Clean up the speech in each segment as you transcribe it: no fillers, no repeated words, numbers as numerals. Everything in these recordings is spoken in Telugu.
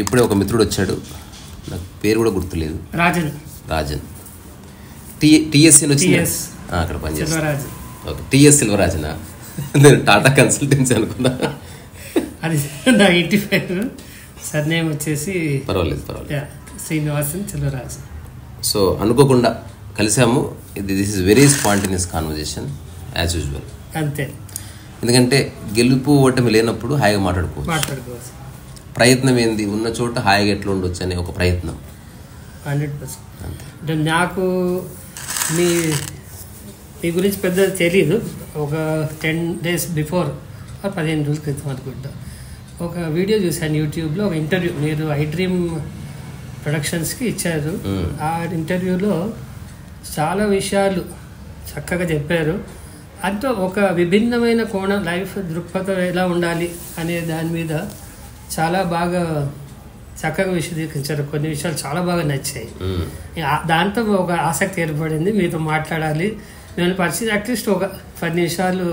ఇప్పుడే ఒక మిత్రుడు వచ్చాడు, నాకు పేరు కూడా గుర్తులేదు. రాజన్ టిఎస్సీ వచ్చింది, అక్కడ పనిచేస్తాను. ఓకే, టిఎస్ సెల్వరాజనా? నేను టాటా కన్సల్టెన్సీ అనుకున్నా. అది నా ఇంటి పేరు, సర్నేమ్ వచ్చేసి పర్వాలేదు శ్రీనివాసన్ సెల్వరాజ్. సో అనుకోకుండా కలిసాము. This is very spontaneous conversation as usual. అంతే, ఎందుకంటే గెలుపు ఓటమి లేనప్పుడు హాయిగా మాట్లాడుకోవచ్చు. ప్రయత్నం ఏంది, ఉన్న చోట హాయిగా ఎట్లా ఉండొచ్చు అనే ఒక ప్రయత్నం. 100%. అంటే నాకు మీ గురించి పెద్ద తెలీదు. ఒక 10 days బిఫోర్ 15 రోజుల క్రితం అనుకుంటా ఒక వీడియో చూశాను యూట్యూబ్లో. ఒక ఇంటర్వ్యూ మీరు iDream ప్రొడక్షన్స్కి ఇచ్చారు. ఆ ఇంటర్వ్యూలో చాలా విషయాలు చక్కగా చెప్పారు. అంతా ఒక విభిన్నమైన కోణం, లైఫ్ దృక్పథం ఎలా ఉండాలి అనే దాని మీద చాలా బాగా చక్కగా విశదీకరించారు. కొన్ని విషయాలు చాలా బాగా నచ్చాయి. దాంతో ఒక ఆసక్తి ఏర్పడింది, మీతో మాట్లాడాలి, నేను పరిస్థితి అట్లీస్ట్ ఒక 10 నిమిషాలు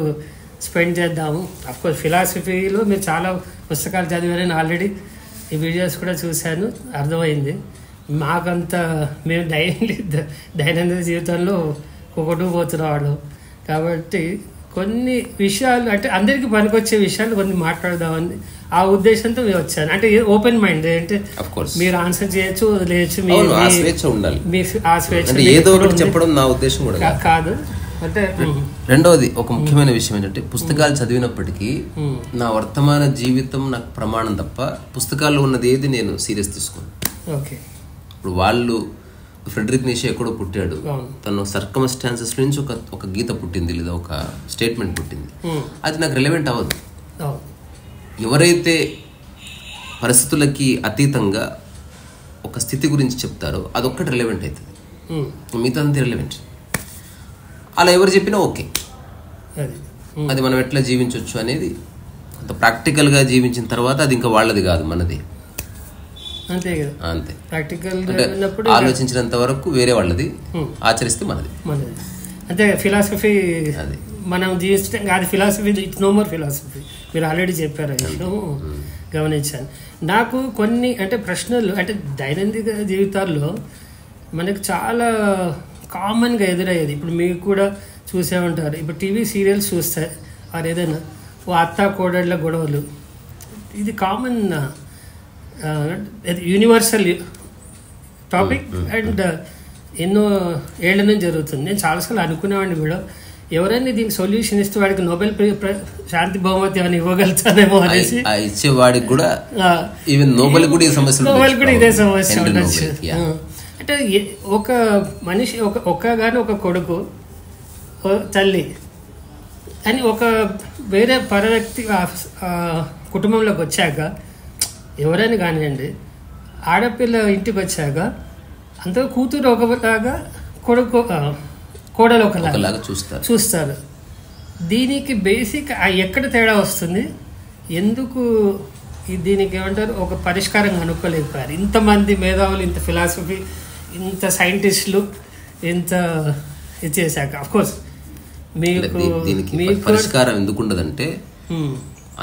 స్పెండ్ చేద్దాము. అఫ్కోర్స్ ఫిలాసఫీలో మీరు చాలా పుస్తకాలు చదివారని ఆల్రెడీ ఈ వీడియోస్ కూడా చూశాను, అర్థమైంది. మాకంత మేము దైనందిన జీవితంలో ఒకటి పోతున్నాడు కాబట్టి కొన్ని విషయాలు అంటే అందరికీ పనికొచ్చే విషయాలు కొన్ని మాట్లాడదామని ఆ ఉద్దేశంతో మేము వచ్చాను. అంటే ఓపెన్ మైండ్, అంటే మీరు ఆన్సర్ చేయొచ్చు, వదిలేయచ్చు, ఆ స్వేచ్ఛ ఏదో ఒకటి చెప్పడం నా ఉద్దేశం కూడా కాదు. అంటే రెండవది ఒక ముఖ్యమైన విషయం ఏంటంటే, పుస్తకాలు చదివినప్పటికీ నా వర్తమాన జీవితం నాకు ప్రమాణం తప్ప పుస్తకాల్లో ఉన్నది ఏది నేను సీరియస్ తీసుకోను. ఓకే, ఇప్పుడు వాళ్ళు ఫ్రెడరిక్ నీషే ఎక్కడో పుట్టాడు, తన సర్కమ్స్టాన్సెస్ నుంచి ఒక గీత పుట్టింది లేదా ఒక స్టేట్మెంట్ పుట్టింది, అది నాకు రిలవెంట్ అవ్వదు. ఎవరైతే పరిస్థితులకి అతీతంగా ఒక స్థితి గురించి చెప్తారో అదొక్కటి రిలవెంట్ అవుతుంది, మిగతా అంతా రిలవెంట్. అలా ఎవరు చెప్పినా ఓకే, అది మనం ఎట్లా జీవించవచ్చు అనేది అంత ప్రాక్టికల్గా జీవించిన తర్వాత అది ఇంకా వాళ్ళది కాదు, మనది. అంతే కదా, అంతే. ప్రాక్టికల్ ఆలోచించినంత వరకు వేరే వాళ్ళది, ఆచరిస్తే మనది. అంటే ఫిలాసఫీ మనం జీవించడం కాదు, philosophy it's no more philosophy. మీరు ఆల్రెడీ చెప్పారు, గమనించాను. నాకు కొన్ని అంటే ప్రశ్నలు అంటే దైనందిక జీవితాల్లో మనకు చాలా కామన్గా ఎదురయ్యేది. ఇప్పుడు మీకు కూడా చూసే ఉంటారు, ఇప్పుడు టీవీ సీరియల్స్ చూస్తే వారు ఏదైనా ఓ అత్త కోడళ్ళ గొడవలు, ఇది కామన్ యూనివర్సల్ టాపిక్ అండ్ ఎన్నో ఏళ్ల నుంచి జరుగుతుంది. నేను చాలాసార్లు అనుకునేవాడిని కూడా, ఎవరైనా దీనికి సొల్యూషన్ ఇస్తే వాడికి నోబెల్ శాంతి బహుమతి అని ఇవ్వగలుగుతానేమో అనేసి. ఇచ్చేవాడికి కూడా నోబెల్ కూడా ఇదే సమస్య ఉండొచ్చు. అంటే ఒక మనిషి ఒక్కగానే ఒక కొడుకు తల్లి అని ఒక వేరే పరవ్యక్తి కుటుంబంలోకి వచ్చాక, ఎవరైనా కానివ్వండి, ఆడపిల్ల ఇంటికి వచ్చాక అంత కూతురు ఒకలాగా కొడుకు కోడలు ఒకలాగా చూస్తారు. దీనికి బేసిక్ ఎక్కడ తేడా వస్తుంది, ఎందుకు దీనికి ఏమంటారు ఒక పరిష్కారం కనుక్కోలేకపోయారు? ఇంతమంది మేధావులు, ఇంత ఫిలాసఫీ, ఇంత సైంటిస్టులు, ఇంత ఇది చేశాక అఫ్కోర్స్ మీకు పరిష్కారం ఎందుకు ఉండదంటే,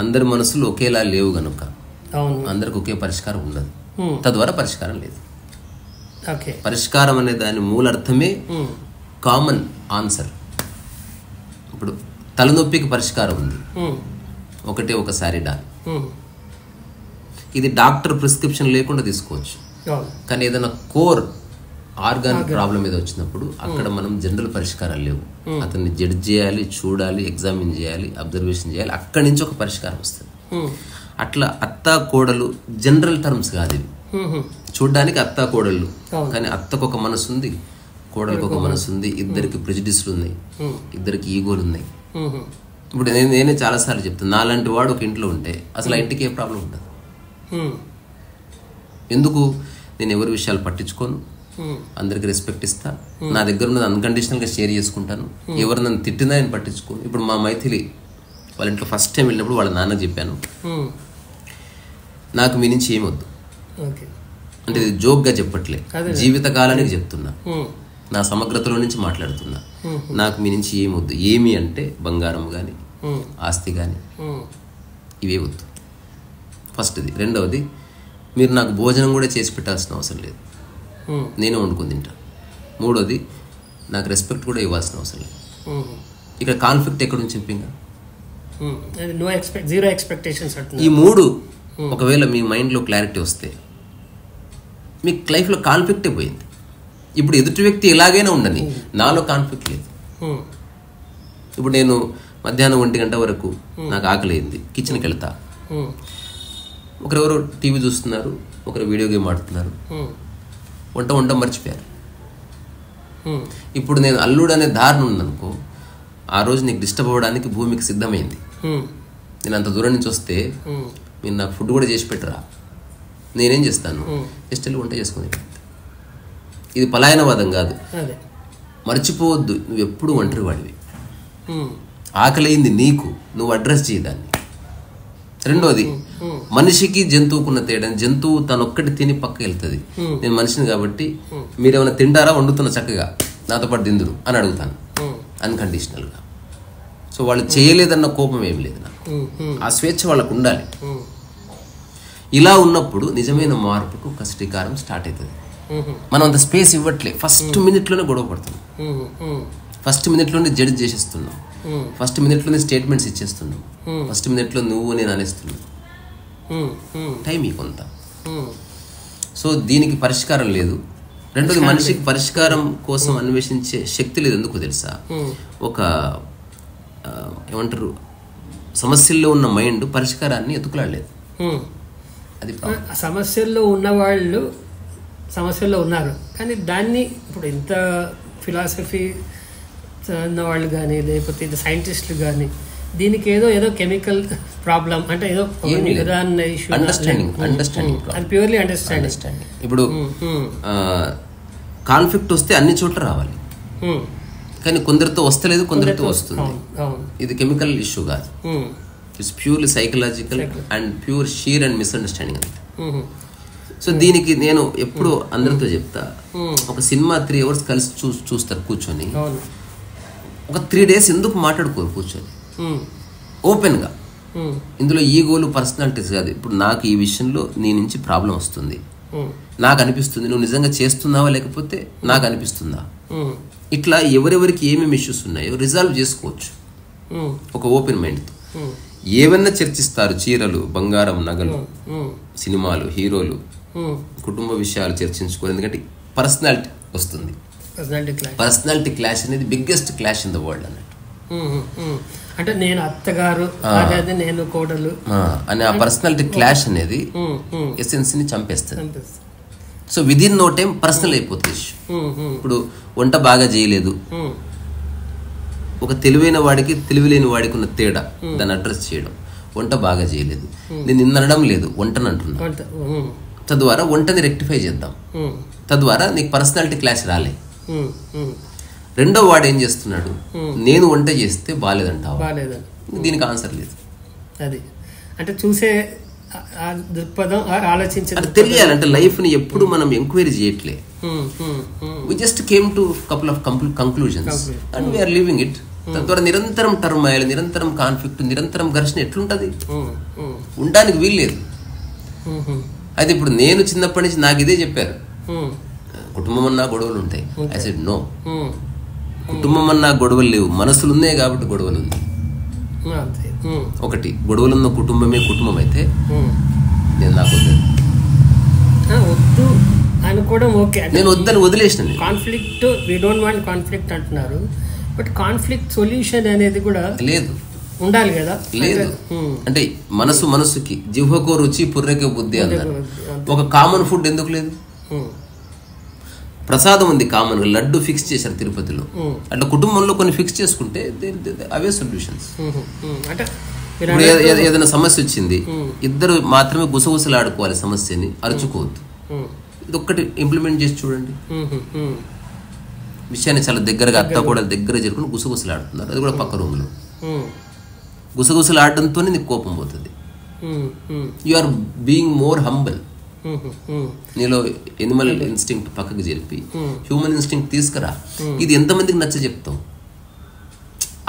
అందరి మనసులు ఒకేలా లేవు గనుక అందరికి ఒకే పరిష్కారం ఉండదు, తద్వారా పరిష్కారం లేదు. పరిష్కారం అనే దాని మూలార్థమే కామన్ ఆన్సర్. ఇప్పుడు తలనొప్పికి పరిష్కారం ఉంది, ఒకటే ఒక సారిడాన్. ఇది డాక్టర్ ప్రిస్క్రిప్షన్ లేకుండా తీసుకోవచ్చు, కానీ ఏదైనా కోర్ ఆర్గాన్ ప్రాబ్లం మీద వచ్చినప్పుడు అక్కడ మనం జనరల్ పరిష్కారాలు లేవు. అతన్ని జడ్జ్ చేయాలి, చూడాలి, ఎగ్జామిన్ చేయాలి, అబ్జర్వేషన్ చేయాలి, అక్కడి నుంచి ఒక పరిష్కారం వస్తుంది. అట్లా అత్త కోడలు జనరల్ టర్మ్స్ కాదు ఇవి. చూడ్డానికి అత్త కోడళ్ళు, కానీ అత్తకు ఒక మనసు ఉంది, కోడలకు ఒక మనసు ఉంది, ఇద్దరికి ప్రెజుడిస్లు ఉన్నాయి, ఇద్దరికి ఈగోలు ఉన్నాయి. ఇప్పుడు నేనే చాలాసార్లు చెప్తాను, నాలాంటి వాడు ఒక ఇంట్లో ఉంటే అసలు ఆ ఇంటికి ఏ ప్రాబ్లం ఉండదు. ఎందుకు? నేను ఎవరి విషయాలు పట్టించుకోను, అందరికి రెస్పెక్ట్ ఇస్తా, నా దగ్గర ఉన్నది అన్కండిషనల్గా షేర్ చేసుకుంటాను, ఎవరు నన్ను తిట్టినా నేను పట్టించుకోను. ఇప్పుడు మా మైథిలి వాళ్ళ ఇంట్లో ఫస్ట్ టైం వెళ్ళినప్పుడు వాళ్ళ నాన్నకు చెప్పాను, నాకు మీ నుంచి ఏమొద్దు. అంటే ఇది జోక్గా చెప్పట్లే, జీవితకాలానికి చెప్తున్నా, నా సమగ్రతలో నుంచి మాట్లాడుతున్నా. నాకు మీ నుంచి ఏమొద్దు. ఏమి అంటే బంగారం కానీ, ఆస్తి కానీ, ఇవే వద్దు. ఫస్ట్ ఇది. రెండవది, మీరు నాకు భోజనం కూడా చేసి పెట్టాల్సిన అవసరం లేదు, నేనే వండుకొని తింటా. మూడోది, నాకు రెస్పెక్ట్ కూడా ఇవ్వాల్సిన అవసరం లేదు. ఇక్కడ కాన్ఫ్లిక్ట్ ఎక్కడ నుంచి చెప్పింగా? Zero expectations. ఈ మూడు ఒకవేళ మీ మైండ్లో క్లారిటీ వస్తే మీకు లైఫ్లో కాన్ఫ్లిక్టే పోయింది. ఇప్పుడు ఎదుటి వ్యక్తి ఎలాగైనా ఉండని, నాలో కాన్ఫ్లిక్ట్ లేదు. ఇప్పుడు నేను మధ్యాహ్నం 1 గంట వరకు నాకు ఆకలింది, కిచెన్కి వెళ్తా. ఒకరెవరో టీవీ చూస్తున్నారు, ఒకరు వీడియో గేమ్ ఆడుతున్నారు, వంట మర్చిపోయారు. ఇప్పుడు నేను అల్లుడు అనే ధారణ ఉందనుకో, ఆ రోజు నీకు డిస్టర్బ్ అవ్వడానికి భూమికి సిద్ధమైంది. నేను అంత దూరం నుంచి వస్తే మీరు నాకు ఫుడ్ కూడా చేసి పెట్టరా, నేనేం చేస్తాను, జస్ట్ వెళ్ళి వంట చేసుకుని. ఇది పలాయనవాదం కాదు. మర్చిపోవద్దు, నువ్వు ఎప్పుడు ఒంటరి వాడివి. ఆకలైంది నీకు, నువ్వు అడ్రస్ చేయదాన్ని. రెండోది, మనిషికి జంతువుకున్న తేడా, జంతువు తనొక్కటి తిని పక్క వెళ్తుంది. నేను మనిషిని కాబట్టి మీరేమైనా తింటారా, వండుతున్న చక్కగా నాతో పాటు తిందురు అని అడుగుతాను అన్కండిషనల్గా. సో వాళ్ళు చేయలేదన్న కోపం ఏం లేదు నాకు, ఆ స్వేచ్ఛ వాళ్ళకు ఉండాలి. ఇలా ఉన్నప్పుడు నిజమైన మార్పుకు ఒక శ్రీకారం స్టార్ట్ అవుతుంది. మనం అంత స్పేస్ ఇవ్వట్లే. ఫస్ట్ మినిట్లోనే గొడవ పడుతున్నాం, ఫస్ట్ మినిట్లోనే జడ్జ్ చేసేస్తున్నాం, ఫస్ట్ మినిట్లోనే స్టేట్మెంట్స్ ఇచ్చేస్తున్నాం, ఫస్ట్ మినిట్లో నువ్వు నేను అనేస్తున్నాం. టైం కొంత. సో దీనికి పరిష్కారం లేదు. రెండోది, మనిషికి పరిష్కారం కోసం అన్వేషించే శక్తి లేదు. ఎందుకు తెలుసా? ఒక ఏమంటారు, సమస్యల్లో ఉన్న మైండ్ పరిష్కారాన్ని ఎత్తుకులాడలేదు. అది సమస్యల్లో ఉన్నవాళ్ళు సమస్యల్లో ఉన్నారు, కానీ దాన్ని ఇప్పుడు ఇంత ఫిలాసఫీ చదివిన వాళ్ళు కానీ లేకపోతే ఇంత సైంటిస్టులు కానీ దీనికి ఏదో కెమికల్ ప్రాబ్లం అంటే ఏదో అండర్స్టాండింగ్, అది ప్యూర్లీ అండర్స్టాండింగ్. ఇప్పుడు కాన్ఫ్లిక్ట్ వస్తే అన్ని చోట్ల రావాలి, కానీ కొందరితో వస్తలేదు, కొందరితో వస్తుంది. ఇది కెమికల్ ఇష్యూ కాదు, it's purely psychological and pure sheer and misunderstanding అంతే. సో దీనికి నేను ఎప్పుడు అందరితో చెప్తా, ఒక సినిమా 3 hours కలిసి చూస్తారు కూర్చొని, ఒక 3 days ఎందుకు మాట్లాడుకోరు కూర్చొని ఓపెన్గా? ఇందులో ఈగోలు పర్సనాలిటీస్ కాదు. ఇప్పుడు నాకు ఈ విషయంలో నీ నుంచి ప్రాబ్లం వస్తుంది, నాకు అనిపిస్తుంది, నువ్వు నిజంగా చేస్తున్నావా లేకపోతే నాకు అనిపిస్తుందా, ఇట్లా ఎవరెవరికి ఏమేమి ఇష్యూస్ ఉన్నాయో రిజాల్వ్ చేసుకోవచ్చు ఒక ఓపెన్ మైండ్తో. ఏవన్నా చర్చిస్తారు, చీరలు, బంగారం, నగలు, సినిమాలు, హీరోలు, కుటుంబ విషయాలు చర్చించుకోరు. ఎందుకంటే పర్సనాలిటీ వస్తుంది. పర్సనాలిటీ క్లాష్ అనేది biggest clash in the world అన్నట్టు. అంటే నేను అత్తగారు, నేను కోడలు అనే ఆ పర్సనాలిటీ క్లాష్ అనేది ఎసెన్స్ ని చంపేస్తుంది. So within no time personal అయిపోతుంది ఇష్యూ. ఇప్పుడు వంట బాగా చేయలేదు, ఒక తెలివైన వాడికి తెలివిలేని వాడికి ఉన్న తేడా దాన్ని అడ్రస్ చేయడం. వంట బాగా చేయలేదు, నేను నిన్న అనడం లేదు, వంటని అంటున్నా. తద్వారా వంటని రెక్టిఫై చేద్దాం, తద్వారా నీకు పర్సనాలిటీ క్లాష్ రాలే. రెండో వాడు ఏం చేస్తున్నాడు, నేను వంట చేస్తే బాగాలేదంటావా, దీనికి ఆన్సర్ లేదు. అది అంటే చూసే దృక్పథం ఆలోచించే తెలియాలంటే లైఫ్ ని ఎప్పుడు మనం ఎంక్వైరీ చేయట్లే. We just came to couple of conclusions and we are living it. తద్వారా నిరంతరం టర్మాయిల్, నిరంతరం కాన్ఫ్లిక్ట్, నిరంతరం ఘర్షణ ఎట్లుంటది? ఉండడానికి వీల్లేదు. అయితే ఇప్పుడు నేను చిన్నప్పటి నుంచి నాకు ఇదే చెప్పారు, కుటుంబం అన్నా గొడవలు ఉంటాయి. ఐ సెడ్ నో, కుటుంబం అన్నా గొడవలు లేవు, మనసులు ఉన్నాయి కాబట్టి గొడవలు ఉంది. ఒకటి, గొడవలున్న కుటుంబమే కుటుంబం అయితే నేను నాకు వద్దు అనుకోవడం ఓకే, నేను వద్దని వదిలేసిన. Conflict we don't want conflict అంటున్నారు, బట్ కాన్ఫ్లిక్ట్ సొల్యూషన్ అనేది కూడా లేదు, ఉండాలి కదా. లేదు అంటే మనసుకి జిహ్వకో రుచి పుర్రెకో బుద్ధి అన్నారు. ఒక కామన్ ఫుడ్ ఎందుకు లేదు? ప్రసాదం ఉంది కామన్, లడ్డు ఫిక్స్ చేశారు తిరుపతిలో. అట్లా కుటుంబంలో కొన్ని ఫిక్స్ చేసుకుంటే అవే సొల్యూషన్స్. ఏదైనా సమస్య వచ్చింది, ఇద్దరు మాత్రమే గుసగుసలాడుకోవాలి, సమస్యని అరుచుకోవద్దు. ఇది ఒక్కటి ఇంప్లిమెంట్ చేసి చూడండి. విషయాన్ని చాలా దగ్గరగా అత్త కూడా దగ్గర జరుపుకుని గుసగుసలాడుతున్నారు, అది కూడా పక్క రూమ్లో. గుసగుసలాడడంతో నీకు కోపం పోతుంది. You are being more humble. నీలో ఎనిమల్ ఇన్స్టింక్ట్ పక్కకు జరిపి హ్యూమన్ ఇన్స్టింక్ట్ తీసుకురా. ఇది ఎంతమందికి నచ్చ చెప్తావు?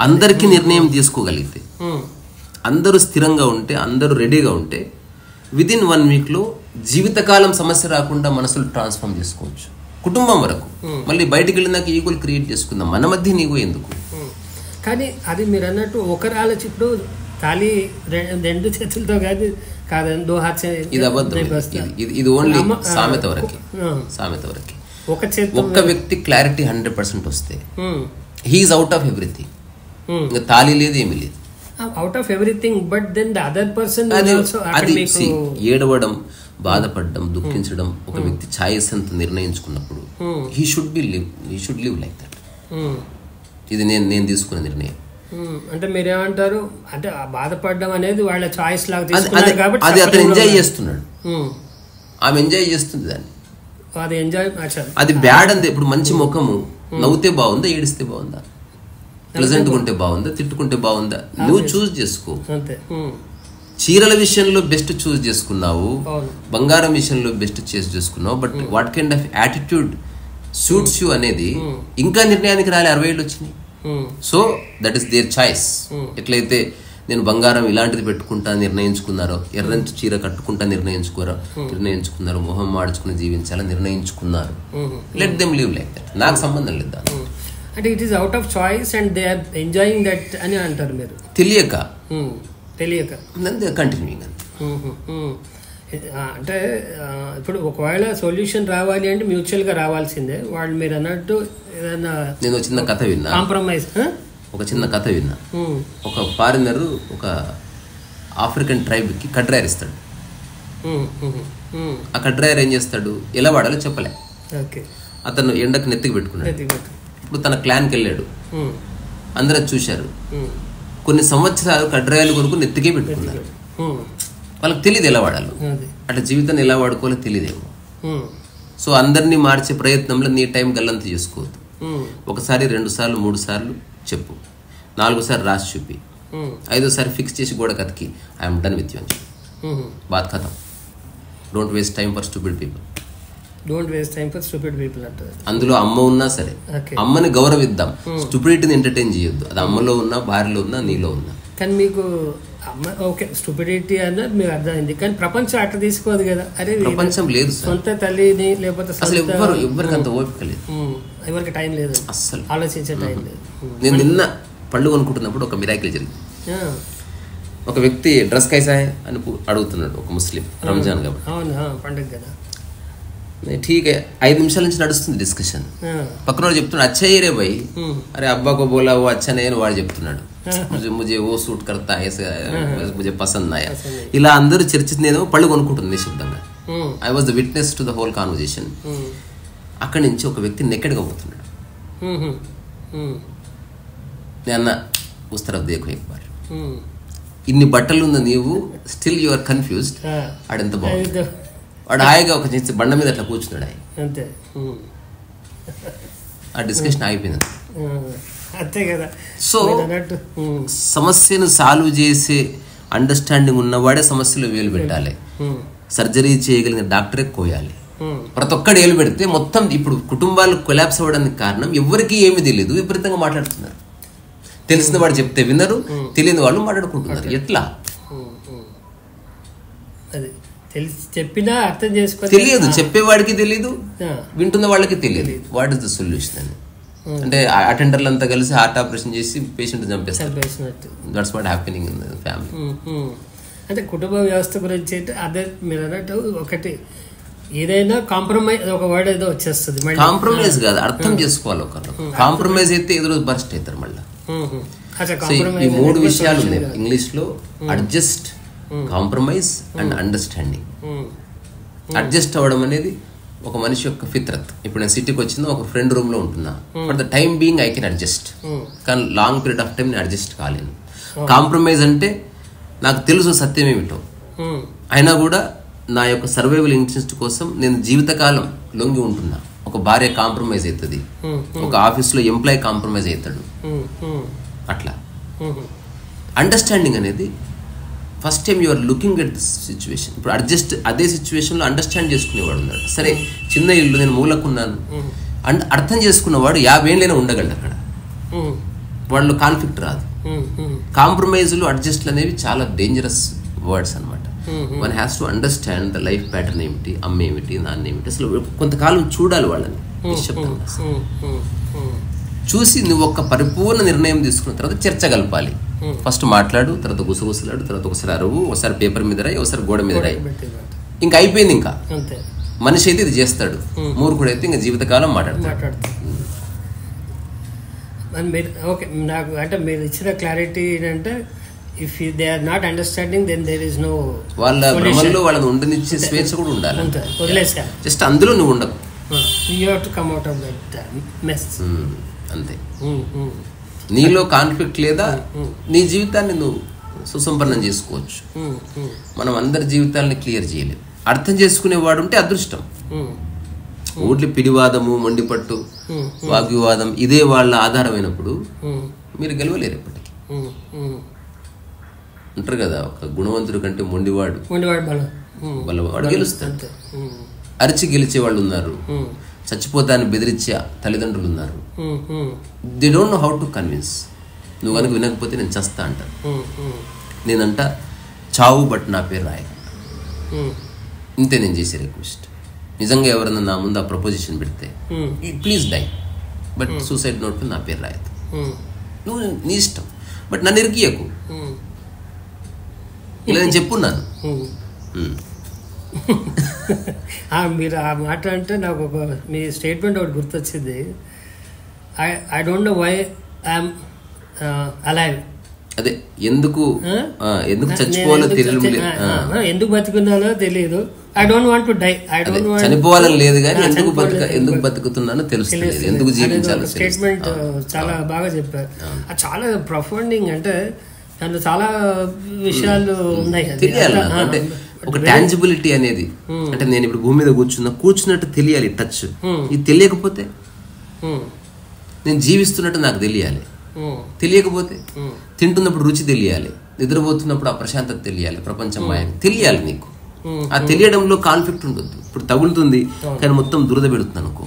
అందరికీ నిర్ణయం తీసుకోగలిగితే, అందరూ స్థిరంగా ఉంటే, అందరూ రెడీగా ఉంటే, విదిన్ 1 weekలో జీవితకాలం సమస్య రాకుండా మనసులు ట్రాన్స్ఫార్మ్ చేసుకోవచ్చు, కుటుంబం వరకు. మళ్ళీ బయటికి వెళ్ళినాక ఈగోలు క్రియేట్ చేసుకుందాం, మన మధ్య ఈగో ఎందుకు? కానీ అది మీరు అన్నట్టు ఒకరు ఆలోచి ఇప్పుడు తాళి రెండు చేతులతో కాదు కాదని దో హాత్ సే ఇది అబద్ధం. ఇది ఓన్లీ సామెత వరకే. సామెత వరకే. ఒక్క వ్యక్తి క్లారిటీ 100% వస్తే హీఈస్ అవుట్ ఆఫ్ ఎవ్రీథింగ్. ఇంకా తాళి లేదు, ఏమీ లేదు. Out of everything. But then the other person అది ఏడవడం, బాధపడడం, దుఃఖించడం ఒక వ్యక్తి ఛాయిస్ అంత నిర్ణయించుకున్నప్పుడు he should live like that. ఇది నేను తీసుకున్న నిర్ణయం. అంటే మీరేమంటారు అంటే బాధపడడం అనేది వాళ్ళ చాయిస్ లాగా తీసుకున్నారు కాబట్టి అది అతను ఎంజాయ్ చేస్తున్నాడు, ఆమె ఎంజాయ్ చేస్తుంది దాన్ని. అది ఎంజాయ్ అది బ్యాడ్ అంతే. ఇప్పుడు మంచి ముఖము నవ్వుతే బాగుందా, ఏడిస్తే బాగుందా, ప్లెజెంట్ ఉంటే బాగుందా, తిట్టుకుంటే బాగుందా, నువ్వు చూస్ చేసుకో. చీరల విషయంలో బెస్ట్ చూస్ చేసుకున్నావు, బంగారం విషయంలో బెస్ట్ చూస్ చేసుకున్నావు, but what kind of attitude suits you అనేది ఇంకా నిర్ణయానికి రాలే. 60 ఏళ్ళు వచ్చినాయి. So that is their choice. ఎట్లయితే నేను బంగారం ఇలాంటిది పెట్టుకుంటా నిర్ణయించుకున్నారో, ఎర్రంటి చీర కట్టుకుంటా నిర్ణయించుకున్నారు, మొహం మార్చుకుని జీవించాలని నిర్ణయించుకున్నారు. Let them live like that. నాకు సంబంధం లేదు. అంటే it is out of choice and they are enjoying that అని అంటారు మీరు. తెలియక కంటిన్యూయింగ్. అంటే ఇప్పుడు ఒకవేళ సొల్యూషన్ రావాలి అంటే మ్యూచువల్గా రావాల్సిందే. వాళ్ళు మీరు అన్నట్టు ఏదైనా నేను చిన్న కథ విన్నా, కాంప్రమైజ్. ఒక చిన్న కథ విన్నా. ఒక ఫారినర్ ఒక ఆఫ్రికన్ ట్రైబ్కి కడ్రాయర్ ఇస్తాడు. ఆ కడ్రాయర్ ఏం చేస్తాడు, ఎలా వాడాలో చెప్పలే. అతను ఎండకు నెత్తికి పెట్టుకున్నాడు. ఇప్పుడు తన క్లాన్కి వెళ్ళాడు, అందరూ చూశారు. కొన్ని సంవత్సరాలు కడ్రాయలు కొనుక్కు నెత్తికే పెట్టుకున్నారు. వాళ్ళకి తెలియదు ఎలా వాడాలో, అట్లా జీవితాన్ని ఎలా వాడుకోవాలో తెలియదేమో. సో అందరినీ మార్చే ప్రయత్నంలో నీ టైం గల్లంత చేసుకోవద్దు. ఒకసారి 2 సార్లు 3 సార్లు చెప్పు, 4వ సారి రాసి చూపి, 5వ సారి ఫిక్స్ చేసి గోడ కతికి ఐఎమ్ డన్ విత్ యూ అని చెప్పి బాత్ ఖతం. Don't waste time for stupid people. అందులో అమ్మ ఉన్నా సరే అమ్మని గౌరవిద్దాం, స్టూపిడిటీని ఎంటర్టైన్ చేయొద్దు. అది అమ్మలో ఉన్నా, భార్యలో ఉన్నా, నీలో ఉన్నా. కానీ మీకు అమ్మ ఓకే స్టూపిడిటీ అన్నది మీకు అర్థమైంది, కానీ ప్రపంచం అట్లా తీసుకోదు కదా. అరే ప్రపంచం లేదు, సొంత తల్లిని లేకపోతే అసలు ఎవరికి అంత ఓపిక లేదు, ఎవరికి టైం లేదు, అస్సలు ఆలోచించే టైం లేదు. నేను నిన్న పళ్ళు కొనుక్కుంటున్నప్పుడు ఒక మిరాకిల్ జరిగింది. ఒక వ్యక్తి డ్రెస్ కైసా అని అడుగుతున్నాడు, ఒక ముస్లిం, రంజాన్ కాబట్టి. అవును, పండుగ కదా. ठीक है 5 నిమిషాల నుంచి నడుస్తుంది డిస్కషన్. పక్కన వాడు చెప్తున్నాడు అచ్చా రే భయ్, అరే అబ్బా కో బోలా वो अच्छा नहीं అని వాడు చెప్తున్నాడు. मुझे वो सूट करता है, मुझे पसंद आया. ఇలా అందరూ చర్చిస్తేనేమో పళ్ళు కొనుక్కుంటుంది నిశ్శబ్దంగా. I was the witness to the whole conversation. అక్కడి నుంచి ఒక వ్యక్తి నెక్కడిగా పోతున్నాడు. నేను అన్న ఉస్ తరఫ్ దేఖో ఎక్ బార్. ఇన్ని బట్టలు ఉన్న నీవు స్టిల్ యు ఆర్ కన్ఫ్యూజ్డ్. ఆడెంత బాగుంది. వాడు హాయిగా ఒక బండ మీద అట్లా కూర్చున్నాడు. అంతే, ఆ డిస్కషన్ అయిపోయింది. అంతే కదా. సో సమస్యను సాల్వ్ చేసే అండర్స్టాండింగ్ ఉన్నవాడే సమస్యలో వేలు పెట్టాలి. సర్జరీ చేయగలిగిన డాక్టరే కోయాలి. ప్రతి ఒక్కడు ఏలు పెడితే మొత్తం ఇప్పుడు కుటుంబాలు కొలాప్స్ అవ్వడానికి కారణం ఎవరికి ఏమి తెలియదు, విపరీతంగా మాట్లాడుతున్నారు. తెలిసిన వాడు చెప్తే వినరు, తెలియని వాళ్ళు మాట్లాడుకుంటున్నారు. ఎట్లా చెప్పినా అర్థం చేసుకో తెలియదు, చెప్పేవాడికి తెలియదు, వింటున్న వాళ్ళకి తెలియదు. వాట్ ఇస్ ద సొల్యూషన్ అని అంటే అటెండర్లు అంతా కలిసి హార్ట్ ఆపరేషన్ చేసి పేషెంట్ చంపేస్తారు. That's what happening in the family. అంటే కుటుంబ వ్యవస్థ గురించి అయితే అదే మీరు అన్నట్టు ఒకటి ఏదైనా కాంప్రమైజ్ ఒక వర్డ్ ఏదో వచ్చేస్తుంది. కాంప్రమైజ్ కాదు, అర్థం చేసుకోవాలి ఒకరు. కాంప్రమైజ్ అయితే ఎదురు బర్స్ట్ అవుతారు మళ్ళీ. ఈ 3 విషయాలు ఉన్నాయి ఇంగ్లీష్ లో: adjust, compromise and understanding. Adjust అవ్వడం అనేది ఒక మనిషి యొక్క ఫిత్రత్. ఇప్పుడు నేను సిటీకి వచ్చిందా, ఒక ఫ్రెండ్ రూమ్ లో ఉంటున్నా, for the time being I can adjust, కానీ లాంగ్ పీరియడ్ ఆఫ్ టైం నేను అడ్జస్ట్ కాలేను. కాంప్రమైజ్ అంటే నాకు తెలుసు సత్యం ఏమిటో, అయినా కూడా నా యొక్క సర్వైవల్ ఇన్స్టింక్ట్ కోసం నేను జీవితకాలం లొంగి ఉంటున్నా. ఒక భార్య కాంప్రమైజ్ అవుతుంది, ఒక ఆఫీస్లో ఎంప్లాయీ కాంప్రమైజ్ అవుతాడు. అట్లా అండర్స్టాండింగ్ అనేది first time you are looking at this situation. ఇప్పుడు అడ్జస్ట్ అదే సిచ్యువేషన్లో అండర్స్టాండ్ చేసుకునేవాడు ఉన్నాడు. సరే చిన్న ఇల్లు, నేను మూలకున్నాను అండ్ అర్థం చేసుకున్నవాడు 50 ఏళ్ళైనా ఉండగలడు. అక్కడ వాళ్ళు కాన్ఫ్లిక్ట్ రాదు. కాంప్రమైజ్లు, అడ్జస్ట్లు అనేవి చాలా డేంజరస్ వర్డ్స్ అనమాట. One has to understand the life pattern ఏమిటి, అమ్మ ఏమిటి, నాన్న ఏమిటి, అసలు కొంతకాలం చూడాలి వాళ్ళని నిశ్శబ్దంగా. చూసి నువ్వు ఒక పరిపూర్ణ నిర్ణయం తీసుకున్న తర్వాత చర్చ కలపాలి. ఫస్ట్ మాట్లాడు, తర్వాత గుసగుసలాడు, తర్వాత ఒకసారి అరువు, ఒకసారి పేపర్ మీద రాయి, ఒకసారి గోడ మీద రాయి, ఇంకా అయిపోయింది. ఇంకా మనిషి అయితే ఇది చేస్తాడు, మూర్ఖుడు అయితే ఇంకా జీవితకాలం మాట్లాడతాడు. ఓకే, నాకు అంటే మీరు ఇచ్చిన క్లారిటీ ఏంటంటే if they are not understanding then there is no, వాళ్ళ భ్రమల్లో వాళ్ళని ఉండనిచ్చే స్వేచ్ఛ కూడా ఉండాలి. వదిలేసారు, జస్ట్ అందులో నువ్వు ఉండకు. You have to come out of that mess. అంతే. నీలో కాన్ఫ్లిక్ట్ లేదా నీ జీవితాన్ని నువ్వు సుసంపన్నం చేసుకోవచ్చు. మనం అందరి జీవితాలని క్లియర్ చేయలేము. అర్థం చేసుకునేవాడు ఉంటే అదృష్టం. ఊర్లు పిడివాదము, మొండిపట్టు, వాగ్వివాదం ఇదే వాళ్ళ ఆధారమైనప్పుడు మీరు గెలవలేరు ఎప్పటికీ. అంటారు కదా, ఒక గుణవంతుడి కంటే మొండివాడు వాడు గెలుస్తాడు. అరిచి గెలిచే వాళ్ళు ఉన్నారు, చచ్చిపోతాన్ని బెదిరించే తల్లిదండ్రులు ఉన్నారు. They don't know how to convince. నువ్వు కనుక వినకపోతే నేను చస్తా అంటాను. నేనంట చావు బట్ నా పేరు రాయ. ఇంతే నేను చేసే రిక్వెస్ట్. నిజంగా ఎవరన్నా నా ముందు ఆ ప్రపోజిషన్ పెడితే please die but suicide note నా పేరు రాయదు. నువ్వు నీ ఇష్టం, బట్ నన్ను ఇరికియకు. ఇలా నేను చెప్పున్నాను. మీరు ఆ మాట అంటే నాకు ఒక మీ స్టేట్మెంట్ ఒకటి గుర్తొచ్చింది. I don't know why I'm alive. అదే ఎందుకు చచ్చిపోవాలో తెలియదు, ఎందుకు బతుకున్నానో తెలియదు. I don't want to die. I don't want చనిపోవాలని లేదు కానీ ఎందుకు బతుకుతున్నానో తెలుస్తుంది, ఎందుకు జీవించాలో. స్టేట్మెంట్ చాలా బాగా చెప్పారు. అది చాలా ప్రొఫౌండింగ్. అంటే దాంట్లో చాలా విషయాలు ఉన్నాయి. తెలియాలి అంటే ఒక టాంజిబిలిటీ అనేది. అంటే నేను ఇప్పుడు భూమి మీద కూర్చున్నట్టు తెలియాలి, టచ్. ఇది తెలియకపోతే నేను జీవిస్తున్నట్టు నాకు తెలియాలి. తెలియకపోతే తింటున్నప్పుడు రుచి తెలియాలి, నిద్రపోతున్నప్పుడు ఆ ప్రశాంతత తెలియాలి, ప్రపంచం మాయ తెలియాలి నీకు. ఆ తెలియడంలో కాన్ఫ్లిక్ట్ ఉండొద్దు. ఇప్పుడు తగులుతుంది కానీ మొత్తం దురద పెడుతుంది అనుకో,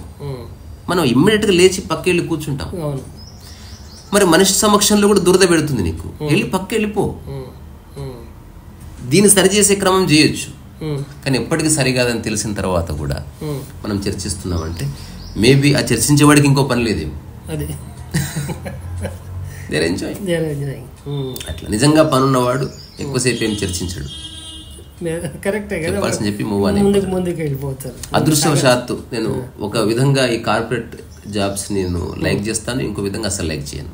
మనం ఇమ్మీడియట్ గా లేచి పక్కెళ్ళి కూర్చుంటాం. మరి మనిషి సమక్షంలో కూడా దురద పెడుతుంది నీకు, వెళ్ళి పక్క వెళ్ళిపో. దీన్ని సరిచేసే క్రమం చేయొచ్చు, కానీ ఎప్పటికీ సరికాదని తెలిసిన తర్వాత కూడా మనం చర్చిస్తున్నామంటే మేబీ ఆ చర్చించేవాడికి ఇంకో పని లేదేమో. అట్లా నిజంగా పనున్నవాడు ఎక్కువసేపు ఏం చర్చించాడు, చెప్పాల్సిన చెప్పి మూవ్ అని. అదృష్టవశాత్తు నేను ఒక విధంగా ఈ కార్పొరేట్ జాబ్స్ నేను లైక్ చేస్తాను, ఇంకో విధంగా అసలు లైక్ చేయను.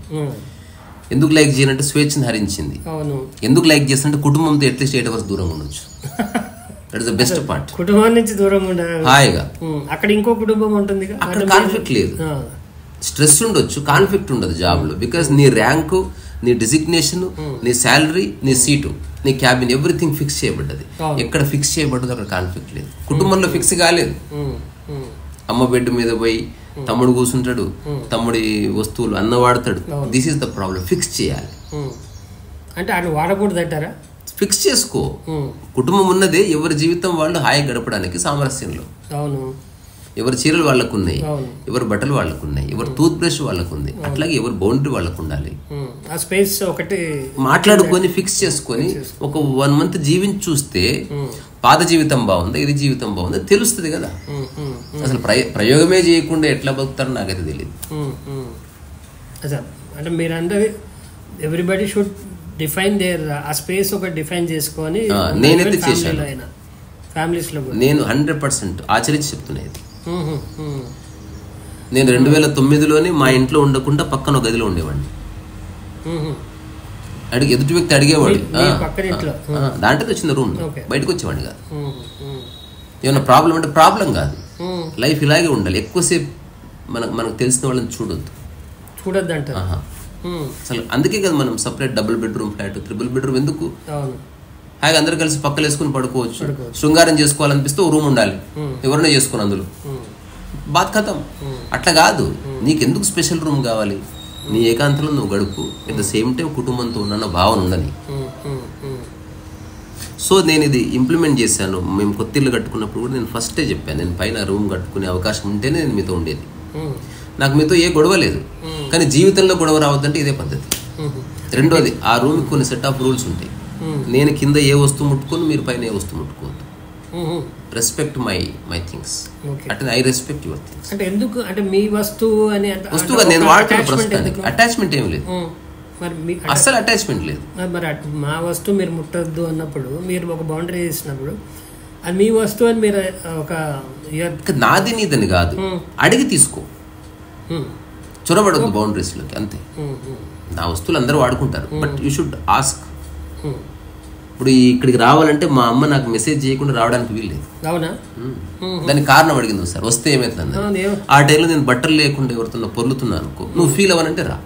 ఎందుకు లైక్ చేయనంటే స్వేచ్ఛను హరించింది. ఎందుకు లైక్ చేస్తానంటే కుటుంబంతో అట్లీస్ట్ 8 hours దూరంగా ఉండొచ్చు. That is the best part. కుటుంబం నుంచి దూరంగా ఉండాలి, హాయిగా. అక్కడ ఇంకో కుటుంబం ఉంటుంది, అక్కడ కాన్ఫ్లిక్ట్ లేదు. స్ట్రెస్ ఉండొచ్చు, కాన్ఫ్లిక్ట్ ఉండదు జాబ్ లో. బికాస్ నీ ర్యాంకు, నీ డిజిగ్నేషన్, నీ శాలరీ, నీ సీటు, నీ క్యాబిన్, ఎవ్రీథింగ్ ఫిక్స్ చేయబడ్డది. ఎక్కడ ఫిక్స్ చేయబడ్డది అక్కడ కాన్ఫ్లిక్ట్ లేదు. కుటుంబంలో ఫిక్స్ కాలేదు. అమ్మ బెడ్ మీద పోయి తమ్ముడు కూర్చుంటాడు, తమ్ముడి వస్తువులు అన్న వాడతాడు. This is the problem. Fix చేయాలి. అంటే ఆయన వాడకూడదు అంటారా? ఫిక్స్ చేసుకో. కుటుంబం ఉన్నదే ఎవరి జీవితం వాళ్ళు హాయిగా గడపడానికి సామరస్యంలో. అవును. ఎవరి చీరలు వాళ్ళకు ఉన్నాయి, ఎవరి బట్టలు వాళ్ళకు ఉన్నాయి, ఎవరి టూత్ బ్రష్ వాళ్ళకు ఉంది, అట్లాగే ఎవరి బౌండరీ వాళ్ళకు ఉండాలి. ఆ స్పేస్ ఒకటి మాట్లాడుకొని ఫిక్స్ చేసుకొని ఒక 1 month జీవించి చూస్తే పాత జీవితం బాగుందా, ఇది జీవితం బాగుందా తెలుస్తుంది కదా. అసలు ప్రయోగమే చేయకుండా ఎట్లా బతుకుతారో నాకైతే తెలియదు. అంటే మీరంటే ఎవ్రీబడి షుడ్ డిఫైన్ దేర్ ఆ స్పేస్ ఒక డిఫైన్ చేసుకొని. నేనైతే చేశాను ఫ్యామిలీస్ లో, నేను 100% ఆచరించి చెప్తున్నాను. నేను 2009లోనే మా ఇంట్లో ఉండకుండా పక్కన ఒక గదిలో ఉండేవాడిని. ఎదుటి వ్యక్తి అడిగేవాడు, దాంట్లో వచ్చిన రూమ్ బయటకు వచ్చేవాడిని కాదు. ఏమన్నా ప్రాబ్లం అంటే ప్రాబ్లం కాదు, లైఫ్ ఇలాగే ఉండాలి. ఎక్కువసేపు మనకు తెలిసిన వాళ్ళని చూడొద్దు అంట అసలు. అందుకే కదా మనం separate double bedroom flat, 3 bedroom ఎందుకు? హాయిగా అందరు కలిసి పక్కలు వేసుకుని పడుకోవచ్చు. శృంగారం చేసుకోవాలనిపిస్తే ఓ రూమ్ ఉండాలి, ఎవరైనా చేసుకుని అందులో బాత్ ఖతం. అట్లా కాదు, నీకెందుకు స్పెషల్ రూమ్ కావాలి? నీ ఏకాంతంలో నువ్వు గడుపు, ఎట్ ద సేమ్ టైం కుటుంబంతో ఉన్న భావన ఉండని. సో నేను ఇది ఇంప్లిమెంట్ చేశాను. మేము కొత్త ఇల్లు కట్టుకున్నప్పుడు కూడా నేను ఫస్టే చెప్పాను, నేను పైన రూమ్ కట్టుకునే అవకాశం ఉంటేనే నేను మీతో ఉండేది. నాకు మీతో ఏ గొడవ లేదు, కానీ జీవితంలో గొడవ రావద్దంటే ఇదే పద్ధతి. రెండోది, ఆ రూమ్కి కొన్ని సెట్ ఆఫ్ రూల్స్ ఉంటాయి. నేను కింద ఏ వస్తువు ముట్టుకోను, మీరు పైన ఏ వస్తువు ముట్టుకోవద్దు. Respect my things. అంటే ఐ రెస్పెక్ట్ యువర్ థింగ్స్. అంటే ఎందుకు అంటే మీ వస్తువు అని వస్తువుగా నేను వాడుతున్న ప్రస్తుతానికి అటాచ్మెంట్ ఏమి లేదు, అస్సలు అటాచ్మెంట్ లేదు. మరి మా వస్తువు మీరు ముట్టద్దు అన్నప్పుడు, మీరు ఒక బౌండరీ చేసినప్పుడు అది మీ వస్తువు అని మీరు ఒక నాది నీదని కాదు, అడిగి తీసుకో, చొరబడద్దు బౌండరీస్లోకి, అంతే. నా వస్తువులు అందరూ వాడుకుంటారు, బట్ యూ షుడ్ ఆస్క్. ఇప్పుడు ఇక్కడికి రావాలంటే మా అమ్మ నాకు మెసేజ్ చేయకుండా రావడానికి వీల్లేదు. అవునా? దానికి కారణం అడిగింది సార్, వస్తే ఏమవుతుంది. ఆ టైంలో నేను బట్టలు లేకుండా ఎవరితో పొర్లుతున్నా అనుకో, నువ్వు ఫీల్ అవ్వనంటే రా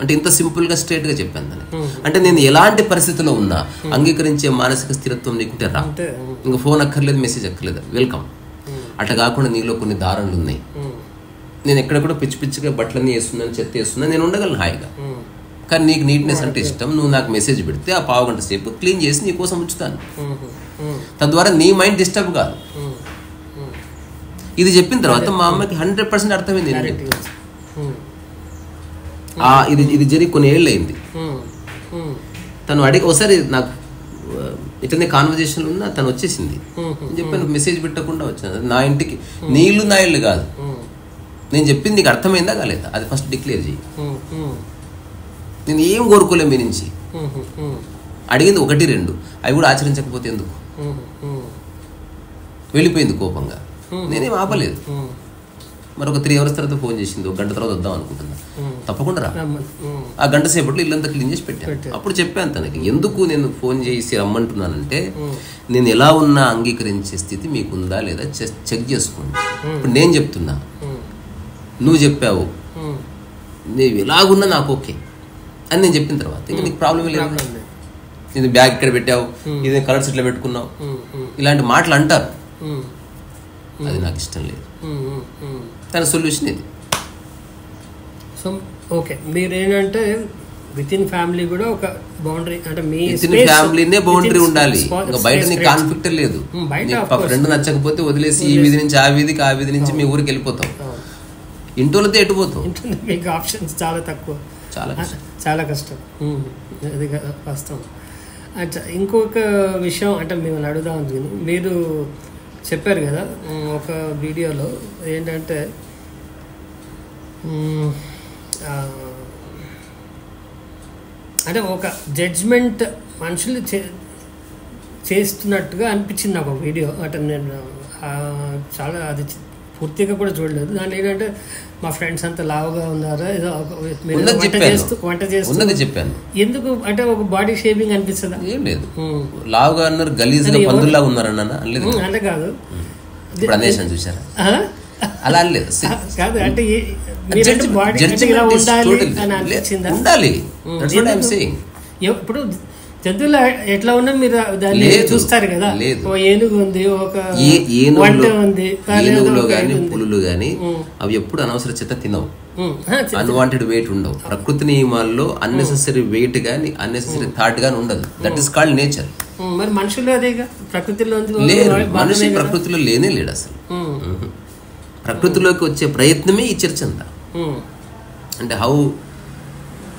అంటే ఇంత సింపుల్ గా స్ట్రేట్ గా చెప్పాను దాన్ని. అంటే నేను ఎలాంటి పరిస్థితిలో ఉన్నా అంగీకరించే మానసిక స్థిరత్వం నీకుంటే రా, ఇంకా ఫోన్ అక్కర్లేదు, మెసేజ్ అక్కర్లేదు, వెల్కమ్. అట్లా కాకుండా నీలో కొన్ని దారులు ఉన్నాయి. నేను ఎక్కడెక్కడ పిచ్చి పిచ్చిగా బట్టలన్నీ వేస్తున్నాను, చెత్త వేస్తున్నాను, నేను ఉండగలను హాయిగా. కానీ నీకు నీట్నెస్ అంటే ఇష్టం, నువ్వు నాకు మెసేజ్ పెడితే ఆ పావు గంట సేపు క్లీన్ చేసి నీ కోసం ఉంచుతాను. తద్వారా నీ మైండ్ డిస్టర్బ్ కాదు. ఇది చెప్పిన తర్వాత మా అమ్మకి 100% అర్థమైంది. ఇది జరిగి కొన్ని ఏళ్ళు అయింది. తను అడిగి ఒకసారి నాకు ఇట్లనే కాన్వర్జేషన్లు ఉన్నా తను వచ్చేసింది. చెప్పాను మెసేజ్ పెట్టకుండా వచ్చాను. నా ఇంటికి నీళ్లు నా ఇల్లు కాదు, నేను చెప్పింది నీకు అర్థమైందా కాలేదా అది ఫస్ట్ డిక్లేర్ చేయి. నేను ఏం కోరుకోలే మీ నుంచి, అడిగింది 1-2, అవి కూడా ఆచరించకపోతే ఎందుకు. వెళ్ళిపోయింది కోపంగా, నేనేం ఆపలేదు. మరొక 3 hours తర్వాత ఫోన్ చేసింది, 1 గంట తర్వాత వద్దాం అనుకుంటున్నా. తప్పకుండా రా. ఆ గంట సేపట్లో ఇల్లంతా క్లీన్ చేసి పెట్టాను. అప్పుడు చెప్పాను తనకి, ఎందుకు నేను ఫోన్ చేసి రమ్మంటున్నానంటే నేను ఎలా ఉన్నా అంగీకరించే స్థితి మీకుందా లేదా చెక్ చేసుకోండి. ఇప్పుడు నేను చెప్తున్నా, నువ్వు చెప్పావు, నువ్వు ఎలాగున్నా నాకు ఓకే అని నేను చెప్పిన తర్వాత ఇంకా నీకు ప్రాబ్లం లేదు. నేను బ్యాగ్ ఇక్కడ పెట్టావు, ఇది కలర్స్ ఇట్లా పెట్టుకున్నావు, ఇలాంటి మాటలు అంటారు. అది నాకు ఇష్టం లేదు. తన సొల్యూషన్ ఇది. సో ఓకే, మీరేంటంటే విత్ ఇన్ ఫ్యామిలీ కూడా ఒక బౌండరీ, అంటే మీ ఫ్యామిలీనే బౌండరీ ఉండాలి. ఇంకా బయట నీకు కాన్ఫ్లిక్ట్ లేదు. ఫ్రెండ్ నచ్చకపోతే వదిలేసి ఈ వీధి నుంచి ఆ వీధికి, ఆ వీధి నుంచి మీ ఊరికి వెళ్ళిపోతాం. ఇంటోళ్ళతో ఎటుపోతాం. మీకు ఆప్షన్స్ చాలా తక్కువ, చాలా కష్టం. అది వాస్తవం. అచ్చా, ఇంకొక విషయం అంటే మిమ్మల్ని అడుగుదాం అనుకుని, మీరు చెప్పారు కదా ఒక వీడియోలో ఏంటంటే అంటే ఒక జడ్జ్మెంట్ మనుషులు చేస్తున్నట్టుగా అనిపించింది నాకు ఒక వీడియో. అంటే నేను చాలా అది పూర్తిగా కూడా చూడలేదు. దాంట్లో ఏంటంటే మా ఫ్రెండ్స్ అంతా లావుగా ఉన్నారా, ఏదో వంట చేస్తూ చెప్పాను. ఎందుకు అంటే ఒక బాడీ షేపింగ్ అనిపిస్తుందా? ఏం లేదు, లావుగా ఉన్నారు, గలీజ్గా పందుల్లా ఉన్నారన్నా అంటే కాదు, చూసారా అలా లేదు కాదు. అంటే ఉండాలి. ఇప్పుడు జంతువులు ఎట్లా ఉన్నా మీరు దాన్ని చూస్తారు కదా. ఏనుగు ఉంది, ఒక ఏనుగులో గానీ పులులు గానీ అవి ఎప్పుడు అనవసర చెత్త తినవు, అన్వాంటెడ్ వెయిట్ ఉండవు. ప్రకృతి నియమాల్లో అన్నెసెసరీ వెయిట్ గానీ అన్నెసెసరీ థాట్ గానీ ఉండదు. That is called nature. మరి మనుషులు అదేగా ప్రకృతిలో లేదు, మనిషి ప్రకృతిలో లేనే లేడు అసలు. ప్రకృతిలోకి వచ్చే ప్రయత్నమే ఈ చర్చ అంతా. అంటే how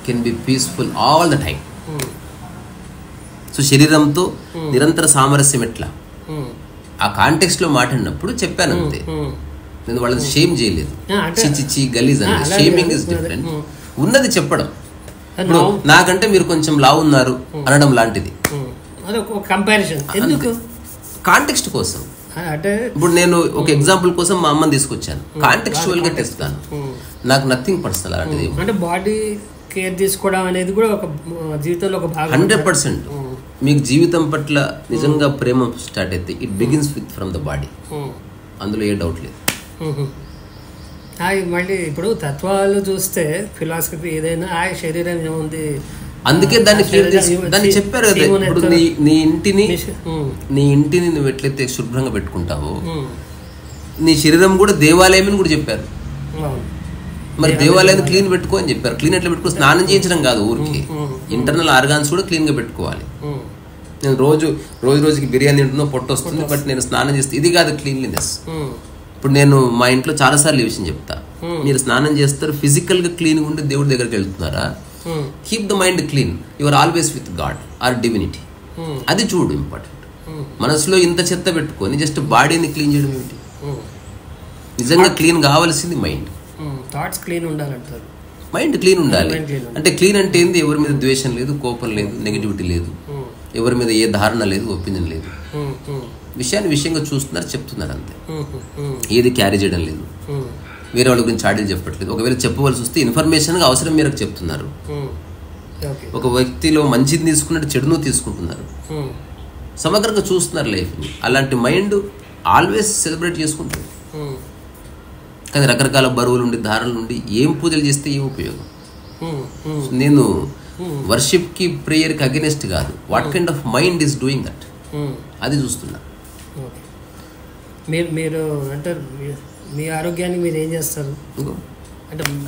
can be peaceful all the time. So శరీరంతో నిరంతర సామరస్యం ఎట్లా, ఆ కాంటెక్స్ట్ లో మాట్లాడినప్పుడు చెప్పాను అంతే. నేను వాళ్ళని షేమ్ చేయలేదు, చిచి గలీజ్ అంటే. షేమింగ్ ఇస్ డిఫరెంట్, ఉన్నది చెప్పడం. ఇప్పుడు నాకంటే మీరు కొంచెం లావు ఉన్నారు అనడం లాంటిది కాంటెక్స్ట్ కోసం. ఇప్పుడు నేను ఒక ఎగ్జాంపుల్ కోసం మా అమ్మని తీసుకొచ్చాను, కాంటెక్స్చువల్ గా తెస్తాను. నాకు నథింగ్ పర్సనల్ అలాంటిది. అంటే బాడీ కేర్ తీసుకోవడం అనేది కూడా ఒక జీవితంలో ఒక భాగం. 100%. మీకు జీవితం పట్ల నిజంగా ప్రేమ స్టార్ట్ అయితే it begins with from the body, అందులో ఏ డౌట్ లేదు. మళ్ళీ ఇప్పుడు తత్వాలు చూస్తే ఫిలాసఫీ ఏదైనా ఆ శరీరం ఏముంది, అందుకే దాన్ని చెప్పారు కదా. ఇప్పుడు నీ ఇంటిని నువ్వు ఎట్లయితే శుభ్రంగా పెట్టుకుంటావో నీ శరీరం కూడా దేవాలయం కూడా చెప్పారు. మరి దేవాలయాన్ని క్లీన్ పెట్టుకో అని చెప్పారు. క్లీన్ ఎట్లా పెట్టుకో, స్నానం చేయించడం కాదు, ఊరికి ఇంటర్నల్ ఆర్గాన్స్ కూడా క్లీన్ గా పెట్టుకోవాలి. నేను రోజుకి బిర్యానీ తింటున్నా, పొట్టు వస్తుంది, బట్ నేను స్నానం చేస్తే ఇది కాదు క్లీన్లీనెస్. ఇప్పుడు నేను మా ఇంట్లో చాలా సార్లు ఈ విషయం చెప్తా, మీరు స్నానం చేస్తారు, ఫిజికల్ గా క్లీన్ గా ఉంటే దేవుడి దగ్గరికి వెళ్తున్నారా, keep the mind clean, your always with God or divinity. అది చూడు ఇంపార్టెంట్. మనసులో ఇంత చెత్త పెట్టుకొని జస్ట్ బాడీని క్లీన్ చేయడం ఏమిటి? నిజంగా క్లీన్ కావాల్సింది మైండ్. థాట్స్ క్లీన్ ఉండాలంటారు. మైండ్ క్లీన్ ఉండాలి. అంటే క్లీన్ అంటే ఏంది? ఎవరి మీద ద్వేషం లేదు, కోపం లేదు, నెగిటివిటీ లేదు, ఎవరి మీద ఏ ధారణ లేదు, ఒపీనియన్ లేదు. విషయాన్ని విషయంగా చూస్తున్నారు, చెప్తున్నారు అంతే. ఏది క్యారీ చేయడం లేదు, వేరే వాళ్ళ గురించి చాడీలు చెప్పట్లేదు. ఒకవేళ చెప్పవలసి వస్తే ఇన్ఫర్మేషన్ అవసరం మేరకు చెప్తున్నారు. ఒక వ్యక్తిలో మంచిది తీసుకున్నట్టు చెడును తీసుకుంటున్నారు. సమగ్రంగా చూస్తున్నారు లైఫ్ని. అలాంటి మైండ్ ఆల్వేస్ సెలబ్రేట్ చేసుకుంటుంది. కానీ రకరకాల బరువులు ఉండి, ధారణలు ఉండి ఏం పూజలు చేస్తే ఏం ఉపయోగం? నేను వర్షిప్కి, ప్రేయర్కి అగెనెస్ట్ కాదు. What kind of mind is doing that, అది చూస్తున్నా. మీరు అంటే మీ ఆరోగ్యానికి మీరు ఏం చేస్తారు?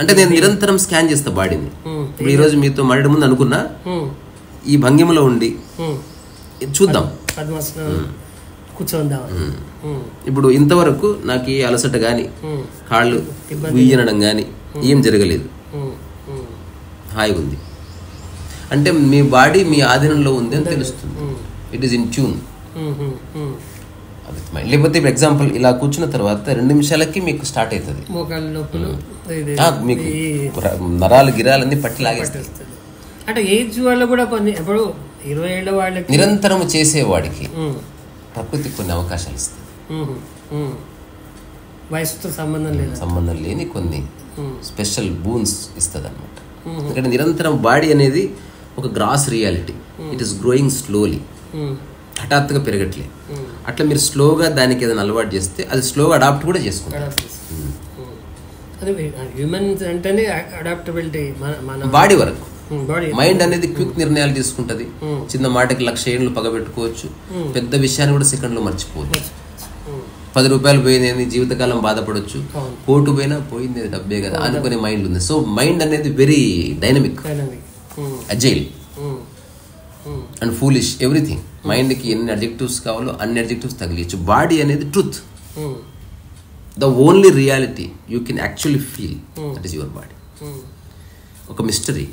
అంటే నేను నిరంతరం స్కాన్ చేస్తా బాడీని. ఇప్పుడు ఈరోజు మీతో మాట్లాడే ముందు అనుకున్నా ఈ భంగిమలో ఉండి చూద్దాం, కూర్చోందాం. ఇప్పుడు ఇంతవరకు నాకు ఏ అలసట కానీ, కాళ్ళు ఉయ్యనడం కానీ ఏం జరగలేదు, హాయిగా ఉంది. అంటే మీ బాడీ మీ ఆధీనంలో ఉంది అని తెలుస్తుంది. It is in tune. లేకపోతే ఇప్పుడు ఎగ్జాంపుల్ ఇలా కూర్చున్న తర్వాత 2 నిమిషాలకి మీకు స్టార్ట్ అవుతుంది, మీకు నరాలు గిరాలన్నీ పట్టి లాగేస్తాయి. అంటే ఏజ్ వాళ్ళు కూడా కొన్ని ఇప్పుడు 20 ఏళ్ళ వాళ్ళకి నిరంతరం చేసేవాడికి ప్రకృతి కొన్ని అవకాశాలు ఇస్తుంది. వయసుతో సంబంధం లేని కొన్ని స్పెషల్ బూన్స్ ఇస్తుంది అనమాట. ఎందుకంటే నిరంతరం బాడీ అనేది ఒక gross reality. It is growing slowly, హఠాత్తుగా పెరగట్లేదు. అట్లా మీరు స్లోగా దానికి ఏదైనా అలవాటు చేస్తే అది స్లోగా అడాప్ట్ కూడా చేసుకుంటారు. హ్యూమన్స్ అంటేనే అడాప్టబిలిటీ. బాడీ వరకు మైండ్ అనేది క్విక్ నిర్ణయాలు తీసుకుంటది. చిన్న మాటకి 1,00,000 ఏళ్ళు పగబెట్టుకోవచ్చు, పెద్ద విషయాన్ని కూడా సెకండ్లో మర్చిపోవచ్చు. 10 రూపాయలు పోయింది జీవితకాలం బాధపడవచ్చు, కోటు పోయినా పోయింది డబ్బే కదా అనుకునే మైండ్ ఉంది. సో మైండ్ అనేది very dynamic, agile and foolish, everything. మైండ్కి ఎన్ని అడ్జెక్టివ్స్ కావాలో అన్ని అడ్జెక్టివ్స్ తగిలియచ్చు. బాడీ అనేది truth, the only reality you can actually feel, that is your body. ఒక mystery.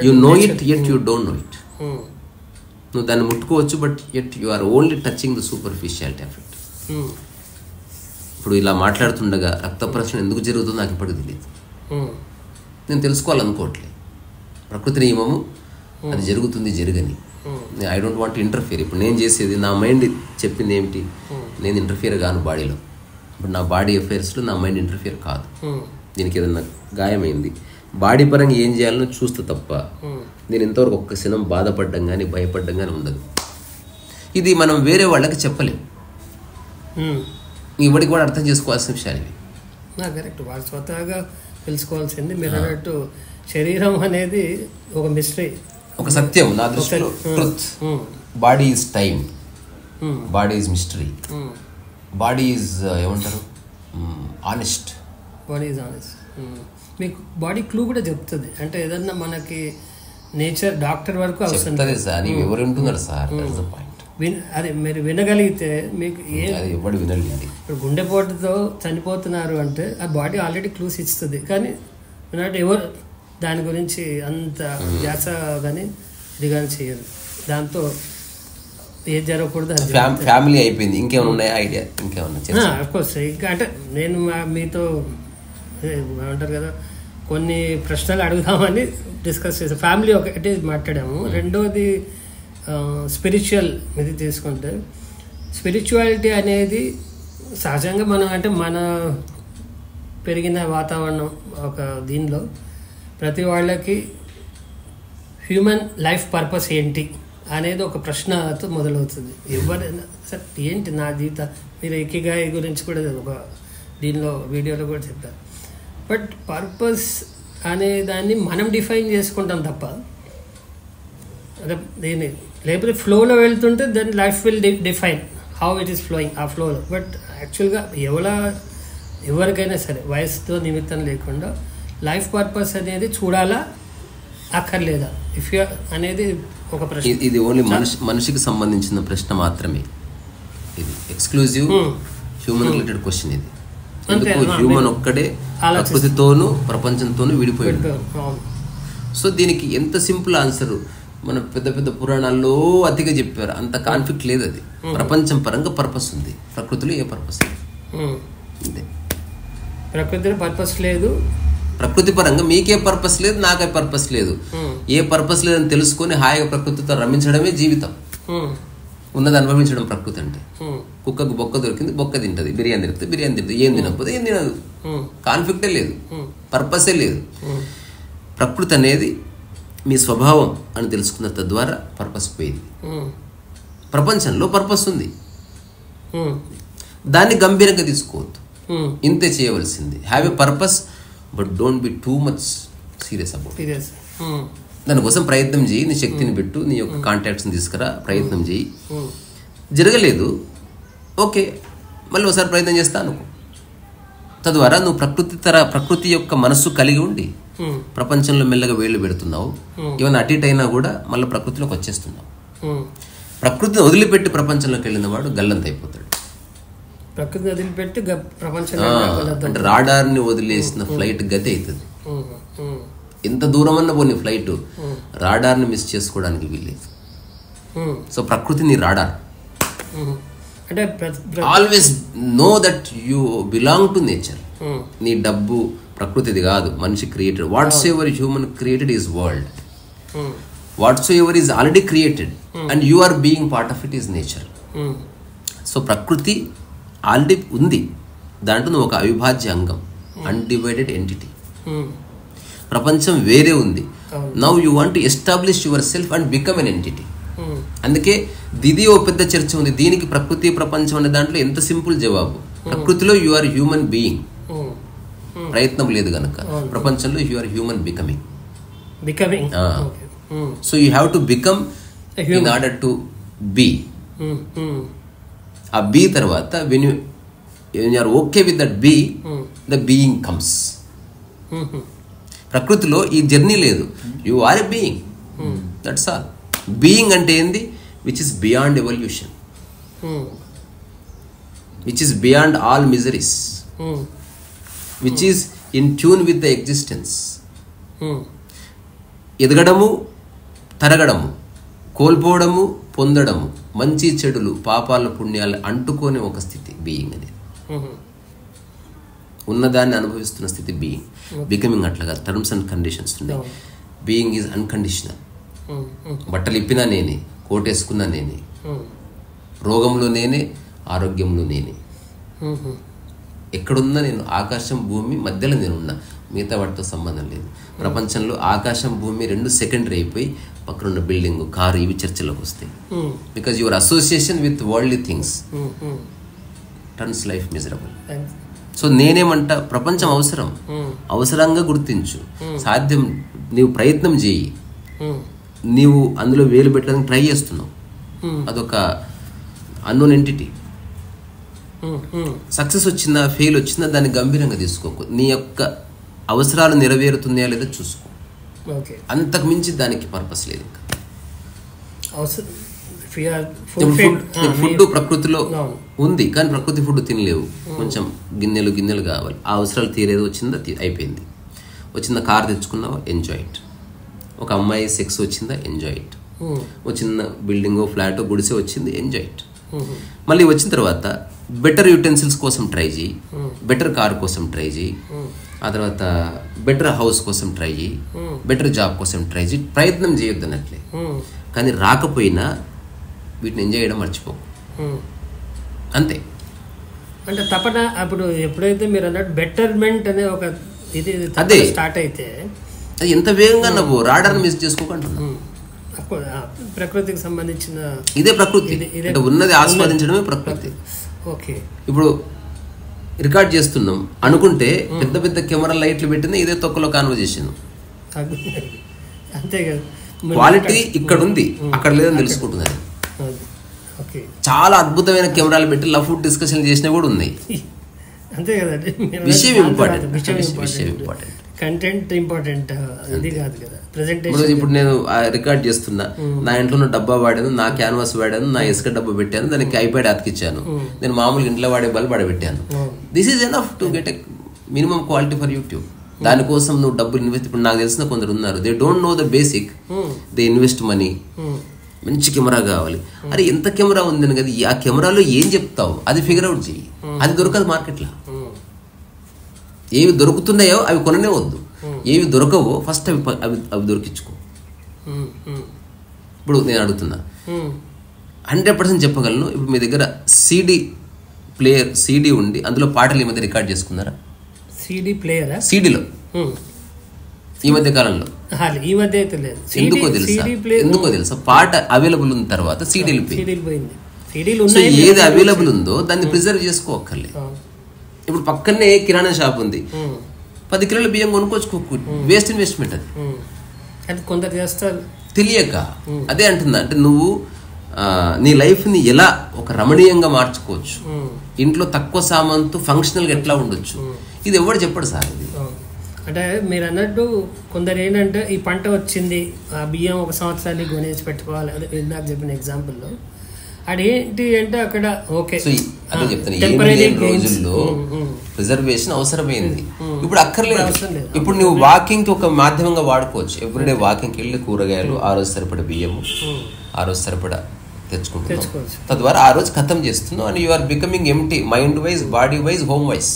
You know it yet you don't know it. నువ్వు దాన్ని ముట్టుకోవచ్చు, but yet you are only touching the superficiality of it. ఇప్పుడు ఇలా మాట్లాడుతుండగా రక్త ప్రసరణ ఎందుకు జరుగుతుందో నాకు ఇప్పటికి తెలియదు. నేను తెలుసుకోవాలనుకోవట్లేదు. ప్రకృతి నియమము అది జరుగుతుంది, జరగని. I don't want interfere. ఇప్పుడు నేను చేసేది నా మైండ్ చెప్పింది ఏమిటి, నేను ఇంటర్ఫియర్ కాను బాడీలో. ఇప్పుడు నా బాడీ అఫైర్స్లో నా మైండ్ ఇంటర్ఫియర్ కాదు. దీనికి ఏదన్నా గాయమైంది, బాడీ పరంగా ఏం చేయాలనో చూస్తే తప్ప నేను ఇంతవరకు ఒక్క క్షణం బాధపడ్డం కానీ భయపడ్డం కానీ ఉండదు. ఇది మనం వేరే వాళ్ళకి చెప్పలేము. ఇప్పటికి కూడా అర్థం చేసుకోవాల్సిన విషయాలు ఇవి. కరెక్ట్. వాళ్ళు స్వతహాగా తెలుసుకోవాల్సింది. మీరు అన్నట్టు శరీరం అనేది ఒక మిస్టరీ, ఒక సత్యం. నా దృష్టిలో truth. Body is time, body is mystery, body is ఏమంటారు ఆనెస్ట్. Body is honest. మీకు బాడీ క్లూ కూడా చెప్తుంది. అంటే ఏదన్నా మనకి నేచర్ డాక్టర్ వరకు అవసరం ఎవరు వింటున్నారు సార్, అది మీరు వినగలిగితే మీకు ఎవరు వినలేదు. ఇప్పుడు గుండెపోటుతో చనిపోతున్నారు అంటే ఆ బాడీ ఆల్రెడీ క్లూస్ ఇస్తుంది. కానీ ఎవరు దాని గురించి అంత ధ్యాస కానీ ఇది కానీ చేయరు. దాంతో ఏది జరగకూడదు, ఫ్యామిలీ అయిపోయింది. ఇంకేమైనా ఉన్నాయా ఐడియా? ఇంకేమన్నా అఫ్కోర్స్. ఇంకా అంటే నేను మీతో ఏమంటారు కదా, కొన్ని ప్రశ్నలు అడుగుదామని డిస్కస్ చేసాం. ఫ్యామిలీ ఒకటి మాట్లాడాము. రెండోది స్పిరిచువల్ ఇది తీసుకుంటే, స్పిరిచువాలిటీ అనేది సహజంగా మనం అంటే మన పెరిగిన వాతావరణం ఒక దీనిలో ప్రతి వాళ్ళకి హ్యూమన్ లైఫ్ పర్పస్ ఏంటి అనేది ఒక ప్రశ్నతో మొదలవుతుంది. ఎవరైనా సార్ ఏంటి నా జీవితం, మీరు ఇకిగాయ్ గురించి కూడా ఒక దీనిలో వీడియోలో కూడా చెప్పారు. బట్ పర్పస్ అనే దాన్ని మనం డిఫైన్ చేసుకుంటాం తప్ప అదే దీన్ని లేకపోతే ఫ్లోలో వెళ్తుంటే then life will define how it is flowing ఆ ఫ్లోలో. బట్ యాక్చువల్గా ఎవరికైనా సరే వయసుతో నిమిత్తం లేకుండా లైఫ్ పర్పస్ అనేది చూడాలా అక్కర్లేదా ఇఫ్ యూ అనేది ఒక ప్రశ్న. ఇది ఓన్లీ మనిషికి సంబంధించిన ప్రశ్న మాత్రమే. ఇది ఎక్స్క్లూజివ్ హ్యూమన్ రిలేటెడ్ క్వశ్చన్. ఇది ఎందుకు హ్యూమన్ ఒక్కడే ప్రకృతితోనూ ప్రపంచంతోనూ విడిపోయాడు. సో దీనికి ఎంత సింపుల్ ఆన్సర్, మన పెద్ద పెద్ద పురాణాల్లో అతిగా చెప్పారు, అంత కాన్ఫ్లిక్ట్ లేదు. అది ప్రపంచం పరంగా పర్పస్ ఉంది, ప్రకృతిలో ఏ పర్పస్ లేదు. అంతే, ప్రకృతిలో పర్పస్ లేదు, ప్రకృతి పరంగా మీకే పర్పస్ లేదు, నాకే పర్పస్ లేదు. ఏ పర్పస్ లేదని తెలుసుకొని హాయిగా ప్రకృతితో రమించడమే జీవితం. ఉన్నది అనుభవించడం ప్రకృతి అంటే. కుక్కకు బొక్క దొరికింది, బొక్క తింటది, బిర్యానీ తింటుంది, బిర్యానీ తింటుంది, ఏం తినకపోతే ఏం తినదు. కాన్ఫ్లిక్టే లేదు, పర్పసే లేదు. ప్రకృతి అనేది మీ స్వభావం అని తెలుసుకున్న తద్వారా పర్పస్ పోయింది. ప్రపంచంలో పర్పస్ ఉంది, దాన్ని గంభీరంగా తీసుకోవద్దు, ఇంతే చేయవలసింది. Have a purpose but don't be too much serious about. దానికోసం ప్రయత్నం చేయి, నీ శక్తిని పెట్టు, నీ యొక్క కాంటాక్ట్స్ని తీసుకురా, ప్రయత్నం చేయి. జరగలేదు, ఓకే, మళ్ళీ ఒకసారి ప్రయత్నం చేస్తా అనుకో. తద్వారా నువ్వు ప్రకృతి యొక్క మనస్సు కలిగి ఉండి ప్రపంచంలో మెల్లగా వేళ్ళు పెడుతున్నావు. ఏమైనా అటు ఇటు అయినా కూడా మళ్ళీ ప్రకృతిలోకి వచ్చేస్తున్నావు. ప్రకృతిని వదిలిపెట్టి ప్రపంచంలోకి వెళ్ళిన వాడు గల్లంత అయిపోతాడు. ప్రకృతిని వదిలిపెట్టి ప్రపంచంలో అంటే రాడార్ని వదిలేసిన ఫ్లైట్ గతి అవుతుంది. ఎంత దూరం అన్న పోనీ ఫ్లైట్, రాడార్ని మిస్ చేసుకోవడానికి వీల్లేదు. సో ప్రకృతిని రాడార్. అంటే always know that you belong to nature. నీ డబ్బు ప్రకృతిది కాదు, మనిషి created. Whatsoever human created is world. Whatsoever is already created and you are being part of it is nature. So ప్రకృతి ఆల్రెడీ ఉంది, దాంట్లో నువ్వు ఒక అవిభాజ్య అంగం, అన్డివైడెడ్ ఎంటిటీ. ప్రపంచం వేరే ఉంది. Now you want to establish your self and become an entity. అందుకే దిది ఓ పెద్ద చర్చ ఉంది దీనికి. ప్రకృతి ప్రపంచం అనే దాంట్లో ఎంత సింపుల్ జవాబు, ప్రకృతిలో యు ఆర్ హ్యూమన్ బీయింగ్, ప్రయత్నం లేదు కనుక. ప్రపంచంలో you are human becoming. So you have to become in order to be. ఆ బీ తర్వాత when you are okay with that be, the being comes. ప్రకృతిలో ఈ జర్నీ లేదు, you are a being, that's all. Being అంటే ఏంది? Which is beyond evolution, which is beyond all miseries, which is in tune with the existence. ఎదగడము, తరగడము, కోల్పోవడము, పొందడము, మంచి చెడులు, పాపాల పుణ్యాలు అంటుకోని ఒక స్థితి బీయింగ్ అనేది. ఉన్నదాన్ని అనుభవిస్తున్న స్థితి బీయింగ్. బికమింగ్ అట్లాగా టర్మ్స్ అండ్ కండిషన్స్ ఉన్నాయి. Being is unconditional. బట్టలు ఇప్పినా నేనే, కోటేసుకున్నా నేనే, రోగంలో నేనే, ఆరోగ్యంలో నేనే. ఎక్కడున్నా నేను, ఆకాశం భూమి మధ్యలో నేనున్నా, మిగతా వాటితో సంబంధం లేదు. ప్రపంచంలో ఆకాశం భూమి రెండు సెకండరీ అయిపోయి పక్కనున్న బిల్డింగ్, కారు ఇవి చర్చలోకి వస్తాయి. Because your association with worldly things turns life miserable. So నేనేమంటా, ప్రపంచం అవసరం, అవసరంగా గుర్తించు. సాధ్యం, నీవు ప్రయత్నం చేయి. నీవు అందులో వేలు పెట్టడానికి ట్రై చేస్తున్నావు, అదొక అన్నోన్ ఎంటిటీ. సక్సెస్ వచ్చిందా, ఫెయిల్ వచ్చిందా, దాన్ని గంభీరంగా తీసుకోకు. నీ యొక్క అవసరాలు నెరవేరుతున్నాయా లేదా చూసుకో. అంతకు మించి దానికి పర్పస్ లేదు. ఫుడ్ ప్రకృతిలో ఉంది, కానీ ప్రకృతి ఫుడ్ తినలేవు. కొంచెం గిన్నెలు గిన్నెలు కావాలి. ఆ అవసరాలు తీరేది, వచ్చిందా అయిపోయింది. వచ్చిందా కార్ తెచ్చుకున్నావా, ఎంజాయ్ ఇట్. ఒక అమ్మాయి సెక్స్ వచ్చిందా, ఎంజాయ్ ఇట్. ఒక చిన్న బిల్డింగ్, ఫ్లాట్, గుడిసె వచ్చింది, ఎంజాయ్ ఇట్. మళ్ళీ వచ్చిన తర్వాత బెటర్ యూటెన్సిల్స్ కోసం ట్రై చేయి, బెటర్ కార్ కోసం ట్రై చేయి, ఆ తర్వాత బెటర్ హౌస్ కోసం ట్రై చేయి, బెటర్ జాబ్ కోసం ట్రై చేయి. ప్రయత్నం చేయొద్దు అన్నట్లే, కానీ రాకపోయినా వీటిని ఎంజాయ్ చేయడం మర్చిపోకు. అంతే. అంటే తపన అప్పుడు ఎప్పుడైతే మీరు అన్నట్టు బెటర్మెంట్ అనే ఒక ఇది అదే స్టార్ట్ అయితే అది ఎంత వేగంగా నువ్వు రాడార్ని మిస్ చేసుకోకుంటున్నా. ప్రకృతికి సంబంధించిన ఇదే ప్రకృతి, అంటే ఉన్నది ఆస్వాదించడమే ప్రకృతి. ఓకే, ఇప్పుడు రికార్డ్ చేస్తున్నాం అనుకుంటే పెద్ద పెద్ద కెమెరా లైట్లు పెట్టింది, ఇదే తొక్కలో కాన్వర్జేషన్. అంతే కదా, క్వాలిటీ ఇక్కడ ఉంది, అక్కడ లేదని తెలుసుకుంటున్నారు. చాలా అద్భుతమైన కెమెరాలు పెట్టి లవ్ ఫుడ్ డిస్కషన్ చేసినా కూడా ఉన్నాయి. అంతే కదండి, విషయం ఇంపార్టెంట్, విషయం ఇంపార్టెంట్, కంటెంట్ ఇంపార్టెంట్, ఇది కాదు కదా ప్రెజెంటేషన్. ఇప్పుడు నేను రికార్డ్ చేస్తున్నా, నా ఇంట్లో డబ్బా వాడాను, నా క్యాన్వాస్ వాడాను, నా ఇసుక డబ్బా పెట్టాను, దానికి ఐప్యాడ్ అతికిచ్చాను, నేను మామూలుగా ఇంట్లో వాడే బల్బ్ వాడబెట్టాను. This is enough to get a minimum quality for YouTube. దానికోసం నువ్వు డబ్బులు ఇన్వెస్ట్. ఇప్పుడు నాకు తెలిసిన కొందరు ఉన్నారు, they don't know the basic, they invest money. మంచి కెమెరా కావాలి, అరే ఎంత కెమెరా ఉందని కదా, ఆ కెమెరాలో ఏం చెప్తావు అది ఫిగర్ అవుట్ చెయ్యి. అది దొరకదు మార్కెట్లో. ఏవి దొరుకుతున్నాయో అవి కొననే వద్దు, ఏవి దొరకవో ఫస్ట్ అవి దొరికించుకో. ఇప్పుడు నేను అడుగుతున్నా, 100% చెప్పగలను. ఇప్పుడు మీ దగ్గర సీడీ ఉండి అందులో పాటలు ఈ మధ్య రికార్డ్ చేసుకున్నారా? సీడీలో ఈ మధ్య కాలంలో ఈ మధ్య అయితే లేదు. ఎందుకో తెలుసా, పాట అవైలబుల్ ఉన్న తర్వాత సీడీలు ఏది అవైలబుల్ ఉందో దాన్ని ప్రిజర్వ్ చేసుకోవక్కర్లే. ఇప్పుడు పక్కనే కిరాణా షాప్ ఉంది, 10 కిలోల బియ్యం కొనుక్కోవచ్చు, వేస్ట్ ఇన్వెస్ట్మెంట్ అది కొందరు చేస్తారు తెలియక. అదే అంటుందా, అంటే నువ్వు నీ లైఫ్ని ఎలా ఒక రమణీయంగా మార్చుకోవచ్చు, ఇంట్లో తక్కువ సామాన్తో ఫంక్షనల్గా ఎట్లా ఉండొచ్చు, ఇది ఎవరు చెప్పడు సార్. ఇది అంటే మీరు అన్నట్టు కొందరు ఏంటంటే ఈ పంట వచ్చింది, ఆ బియ్యం ఒక సంవత్సరానికి కొనేసి పెట్టుకోవాలి. అదే ఇందాక చెప్పిన ఎగ్జాంపుల్లో అదేంటి అంటే అక్కడ ఓకే అదే చెప్తాను, రోజుల్లో రిజర్వేషన్ అవసరమైంది, ఇప్పుడు అక్కర్లేదు. ఇప్పుడు నువ్వు వాకింగ్ కి ఒక మాధ్యమంగా వాడుకోవచ్చు. ఎవ్రీడే వాకింగ్కి వెళ్ళి కూరగాయలు, ఆ రోజు సరిపడ బియ్యము, ఆ రోజు సరిపడ తెచ్చుకుంటున్నావు, తద్వారా ఆ రోజు ఖతం చేస్తున్నావు. And you are becoming empty, mind wise, body wise, home wise.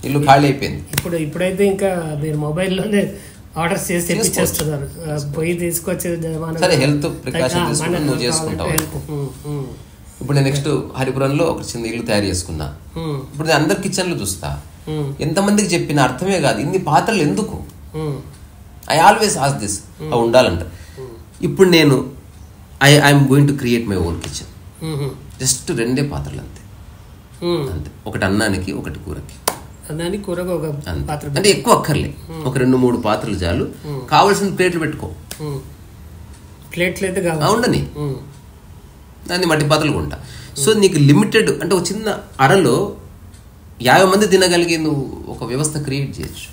ఇల్లు ఖాళీ అయిపోయింది. ఇప్పుడైతే ఇంకా మీరు మొబైల్లోనే ఆర్డర్స్ చేసి తెప్పించేస్తున్నారు, పోయి తీసుకొచ్చే. సరే, హెల్త్ ప్రికాషన్ తీసుకుని నువ్వు చేసుకుంటావు. ఇప్పుడు నేను నెక్స్ట్ హరిపురంలో ఒక చిన్న ఇల్లు తయారు చేసుకున్నా. ఇప్పుడు నేను అందరి కిచెన్లు చూస్తా, ఎంతమందికి చెప్పిన అర్థమే కాదు, ఇన్ని పాత్రలు ఎందుకు. ఐ ఆల్వేస్ ఆస్క్ దిస్, అవి ఉండాలంట. ఇప్పుడు నేను I'm going to create my own kitchen. Just 2 పాత్రలు అంతే, ఒకటి అన్నానికి, ఒకటి కూరకి. అంటే ఎక్కువ అక్కర్లే, ఒక 2-3 పాత్రలు చాలు. కావాల్సిన ప్లేట్లు పెట్టుకో, ప్లేట్లు అయితే ఉండని, దాన్ని మట్టి పాత్రలు కొంటా. సో నీకు లిమిటెడ్, అంటే ఒక చిన్న అరలో 50 మంది తినగలిగే నువ్వు ఒక వ్యవస్థ క్రియేట్ చేయొచ్చు.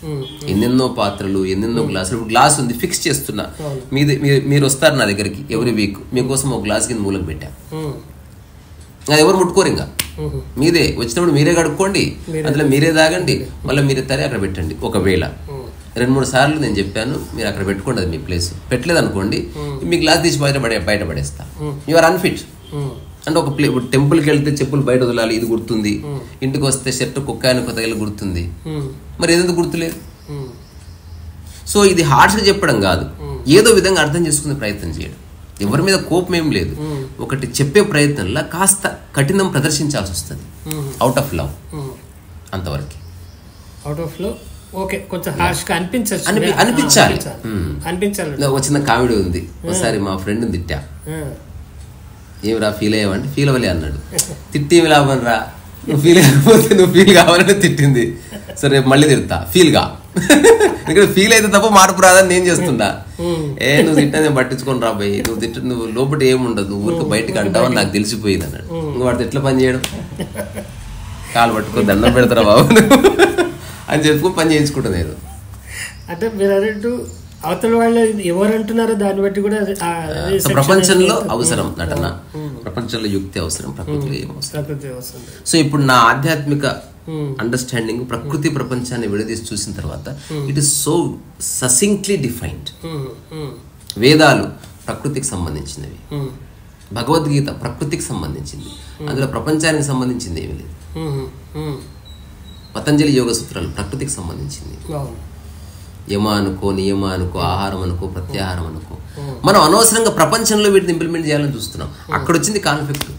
ఎన్నెన్నో పాత్రలు, ఎన్నెన్నో గ్లాసులు. ఇప్పుడు గ్లాస్ ఉంది, ఫిక్స్ చేస్తున్నా. మీరు వస్తారు నా దగ్గరికి ఎవ్రీ వీక్, మీకోసం ఒక గ్లాస్ కింద మూలకు పెట్టా. అది ఎవరు ముట్టుకోరు, ఇంకా మీదే. వచ్చినప్పుడు మీరే కడుక్కోండి, అందులో మీరే తాగండి, మళ్ళీ మీరే తరే అక్కడ పెట్టండి. ఒకవేళ 2-3 సార్లు నేను చెప్పాను, మీరు అక్కడ పెట్టుకోండి, అది మీ ప్లేస్. పెట్టలేదు అనుకోండి, మీ గ్లాస్ తీసి బయట పడేస్తా. You are unfit. అంటే ఒక టెంపుల్కి వెళ్తే చెప్పులు బయట వదలాలి, ఇది గుర్తుంది. ఇంటికి వస్తే షర్ట్ కుక్కాయని తగిలి గుర్తుంది, మరి ఏదైనా గుర్తులేదు. సో ఇది హార్ష్గా చెప్పడం కాదు, ఏదో విధంగా అర్థం చేసుకునే ప్రయత్నం చేయడం. ఎవరి మీద కోపం ఏం లేదు, ఒకటి చెప్పే ప్రయత్నంలో కాస్త కఠినం ప్రదర్శించాల్సి వస్తుంది. అవుట్ ఆఫ్ లవ్, అంతవరకు. అవుట్ ఆఫ్ లవ్, ఓకే, కొంచెం హార్ష్గా అనిపించాలి. ఒక చిన్న కామెడీ ఉంది. ఒకసారి మా ఫ్రెండ్ తిట్టా, ఏమిరా ఫీల్ అయ్యావంటే, ఫీల్ అవ్వలే అన్నాడు. తిట్టి ఏమి లాభం రా, నువ్వు ఫీల్ అయిపోతే నువ్వు ఫీల్ కావాలంటే తిట్టింది. సరే మళ్ళీ తిడతా, ఫీల్గా. ఇక్కడ ఫీల్ అయితే తప్ప మార్పు రాదని నేను చేస్తున్నా. నువ్వు తిట్టా నేను పట్టించుకొని రాబోయి, నువ్వు లోపల ఏముండదు, నువ్వు ఊరికి బయటకు అంటావని నాకు తెలిసిపోయింది అన్నాడు. నువ్వు వాడితో ఎట్లా పని చేయడం, కాలు పట్టుకొని దండం పెడతారా బాబు అని చెప్పుకొని పని చేయించుకుంటాను నేను. అంటే మీరు అన్నట్టు అవతల వాళ్ళు ఎవరు అంటున్నారో దాన్ని బట్టి కూడా ప్రపంచంలో అవసరం నటన, ప్రపంచంలో యుక్తి అవసరం, ప్రకృతిలో ఏం అవసరం. సో ఇప్పుడు నా ఆధ్యాత్మిక అండర్స్టాండింగ్ ప్రకృతి ప్రపంచాన్ని విడదీసి చూసిన తర్వాత ఇట్ ఈస్ సో ససింక్ట్లీ డిఫైన్డ్. వేదాలు ప్రకృతికి సంబంధించినవి, భగవద్గీత ప్రకృతికి సంబంధించింది, అందులో ప్రపంచానికి సంబంధించింది ఏమి లేదు. పతంజలి యోగ సూత్రాలు ప్రకృతికి సంబంధించింది. యమ అనుకో, నియమ అనుకో, ఆహారం అనుకో, ప్రత్యాహారం అనుకో. మనం అనవసరంగా ప్రపంచంలో వీటిని ఇంప్లిమెంట్ చేయాలని చూస్తున్నాం. అక్కడ వచ్చింది కాన్ఫ్లిక్ట్.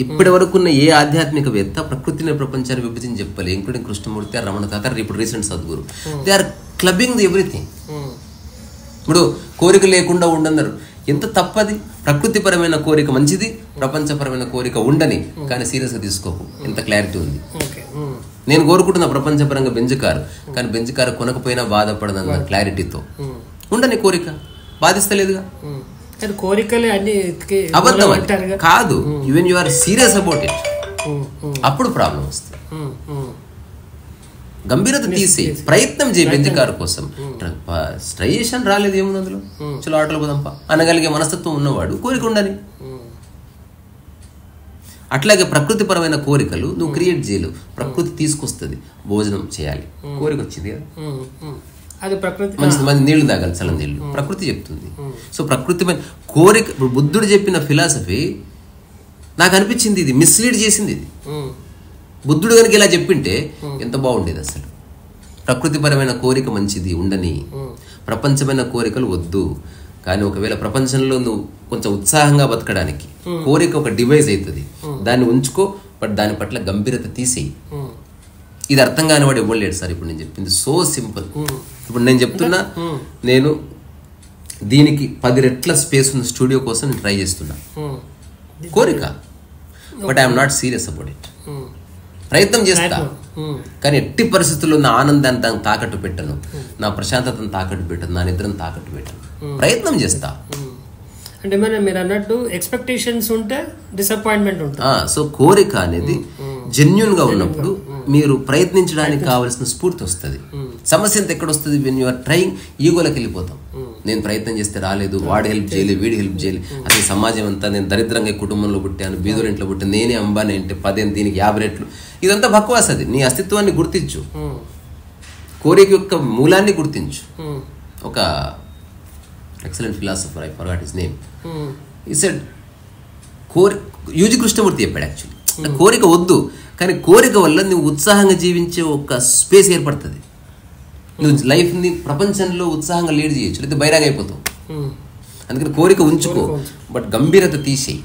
ఇప్పటి వరకు ఉన్న ఏ ఆధ్యాత్మికవేత్త ప్రకృతిని ప్రపంచాన్ని విభజించి చెప్పాలి, ఇంక్లూడింగ్ కృష్ణమూర్తి, రమణ తాత, ఇప్పుడు recent Sadhguru. They are clubbing the everything. ఇప్పుడు కోరిక లేకుండా ఉండన్నారు, ఎంత తప్పది. ప్రకృతిపరమైన కోరిక మంచిది, ప్రపంచపరమైన కోరిక ఉండని, కానీ సీరియస్గా తీసుకోకు. ఎంత క్లారిటీ ఉంది. నేను కోరుకుంటున్నా ప్రపంచపరంగా బెంజ్ కారు, కానీ బెంజ్ కారు కొనకపోయినా బాధపడదన్న క్లారిటీతో ఉండని. కోరిక బాధిస్తలేదుగా, కోరికలే అన్ని అబద్ధం కాదు. Even you are serious about it, అప్పుడు ప్రాబ్లం వస్తుంది. గంభీరత తీసి ప్రయత్నం చేయి బెంజ్ కారు కోసం. ట్రై చేసాను, రాలేదు, ఏముంది అందులో, చలో ఆటలు పోదాంపా అనగలిగే మనస్తత్వం ఉన్నవాడు కోరిక ఉండని. అట్లాగే ప్రకృతిపరమైన కోరికలు నువ్వు క్రియేట్ చేయలేవు, ప్రకృతి తీసుకొస్తుంది. భోజనం చేయాలి, కోరిక వచ్చింది కదా. అది ప్రకృతి మంచి నీళ్లు తాగాలి, చల్ల నీళ్లు, ప్రకృతి చెప్తుంది. సో ప్రకృతి కోరిక, ఇప్పుడు బుద్ధుడు చెప్పిన ఫిలాసఫీ నాకు అనిపించింది ఇది మిస్లీడ్ చేసింది. ఇది బుద్ధుడు కనుక ఇలా చెప్పింటే ఎంత బాగుండేది అసలు. ప్రకృతిపరమైన కోరిక మంచిది ఉండని, ప్రపంచమైన కోరికలు వద్దు. కానీ ఒకవేళ ప్రపంచంలో నువ్వు కొంచెం ఉత్సాహంగా బతకడానికి కోరిక ఒక డివైస్ అవుతుంది, దాన్ని ఉంచుకో, బట్ దాని పట్ల గంభీరత తీసేయి. ఇది అర్థం కాని వాడు ఇవ్వలేడు సార్. ఇప్పుడు నేను చెప్పింది సో సింపుల్. ఇప్పుడు నేను చెప్తున్నా, నేను దీనికి 10 రెట్ల స్పేస్ ఉన్న స్టూడియో కోసం నేను ట్రై చేస్తున్నా, కోరిక. But I'm not serious about it. ప్రయత్నం చేస్తా, కానీ ఎట్టి పరిస్థితుల్లో నా ఆనందాన్ని దాన్ని తాకట్టు పెట్టను, నా ప్రశాంతతను తాకట్టు పెట్టను, నా నిద్రను తాకట్టు పెట్టను. ప్రయత్నం చేస్తా. అంటే మీరు అన్నట్టు ఎక్స్పెక్టేషన్స్ ఉంటే డిసప్పాయింట్మెంట్ ఉంటుంది. సో కోరిక అనేది జెన్యూన్ గా ఉన్నప్పుడు మీరు ప్రయత్నించడానికి కావాల్సిన స్ఫూర్తి వస్తుంది. సమస్య అంతా ఎక్కడ వస్తుంది? వెన్ యు ఆర్ ట్రైయింగ్, ఈగోలోకి వెళ్ళిపోతాం. నేను ప్రయత్నం చేస్తే రాలేదు, వాడు హెల్ప్ చేయలేదు, వీడి హెల్ప్ చేయలేదు, అసలు సమాజం అంతా నేను దరిద్రంగా కుటుంబంలో పుట్టాను, బీదోళ్ళ ఇంట్లో పుట్టాను, నేనే అంబానీ అంటే 10 దీనికి 50 రెట్లు. ఇదంతా బక్వాస్. అది నీ అస్తిత్వాన్ని గుర్తించు, కోరిక యొక్క మూలాన్ని గుర్తించు. ఒక excellent philosopher, I forgot his name, he said UG Krishnamurthy చెప్పాడు యాక్చువల్లీ, కోరిక వద్దు, కానీ కోరిక వల్ల నువ్వు ఉత్సాహంగా జీవించే ఒక స్పేస్ ఏర్పడుతుంది. నువ్వు లైఫ్ని ప్రపంచంలో ఉత్సాహంగా లీడ్ చేయొచ్చు, లేకపోతే బైరాగ్ అయిపోతావు. అందుకని కోరిక ఉంచుకో, బట్ గంభీరత తీసేయి.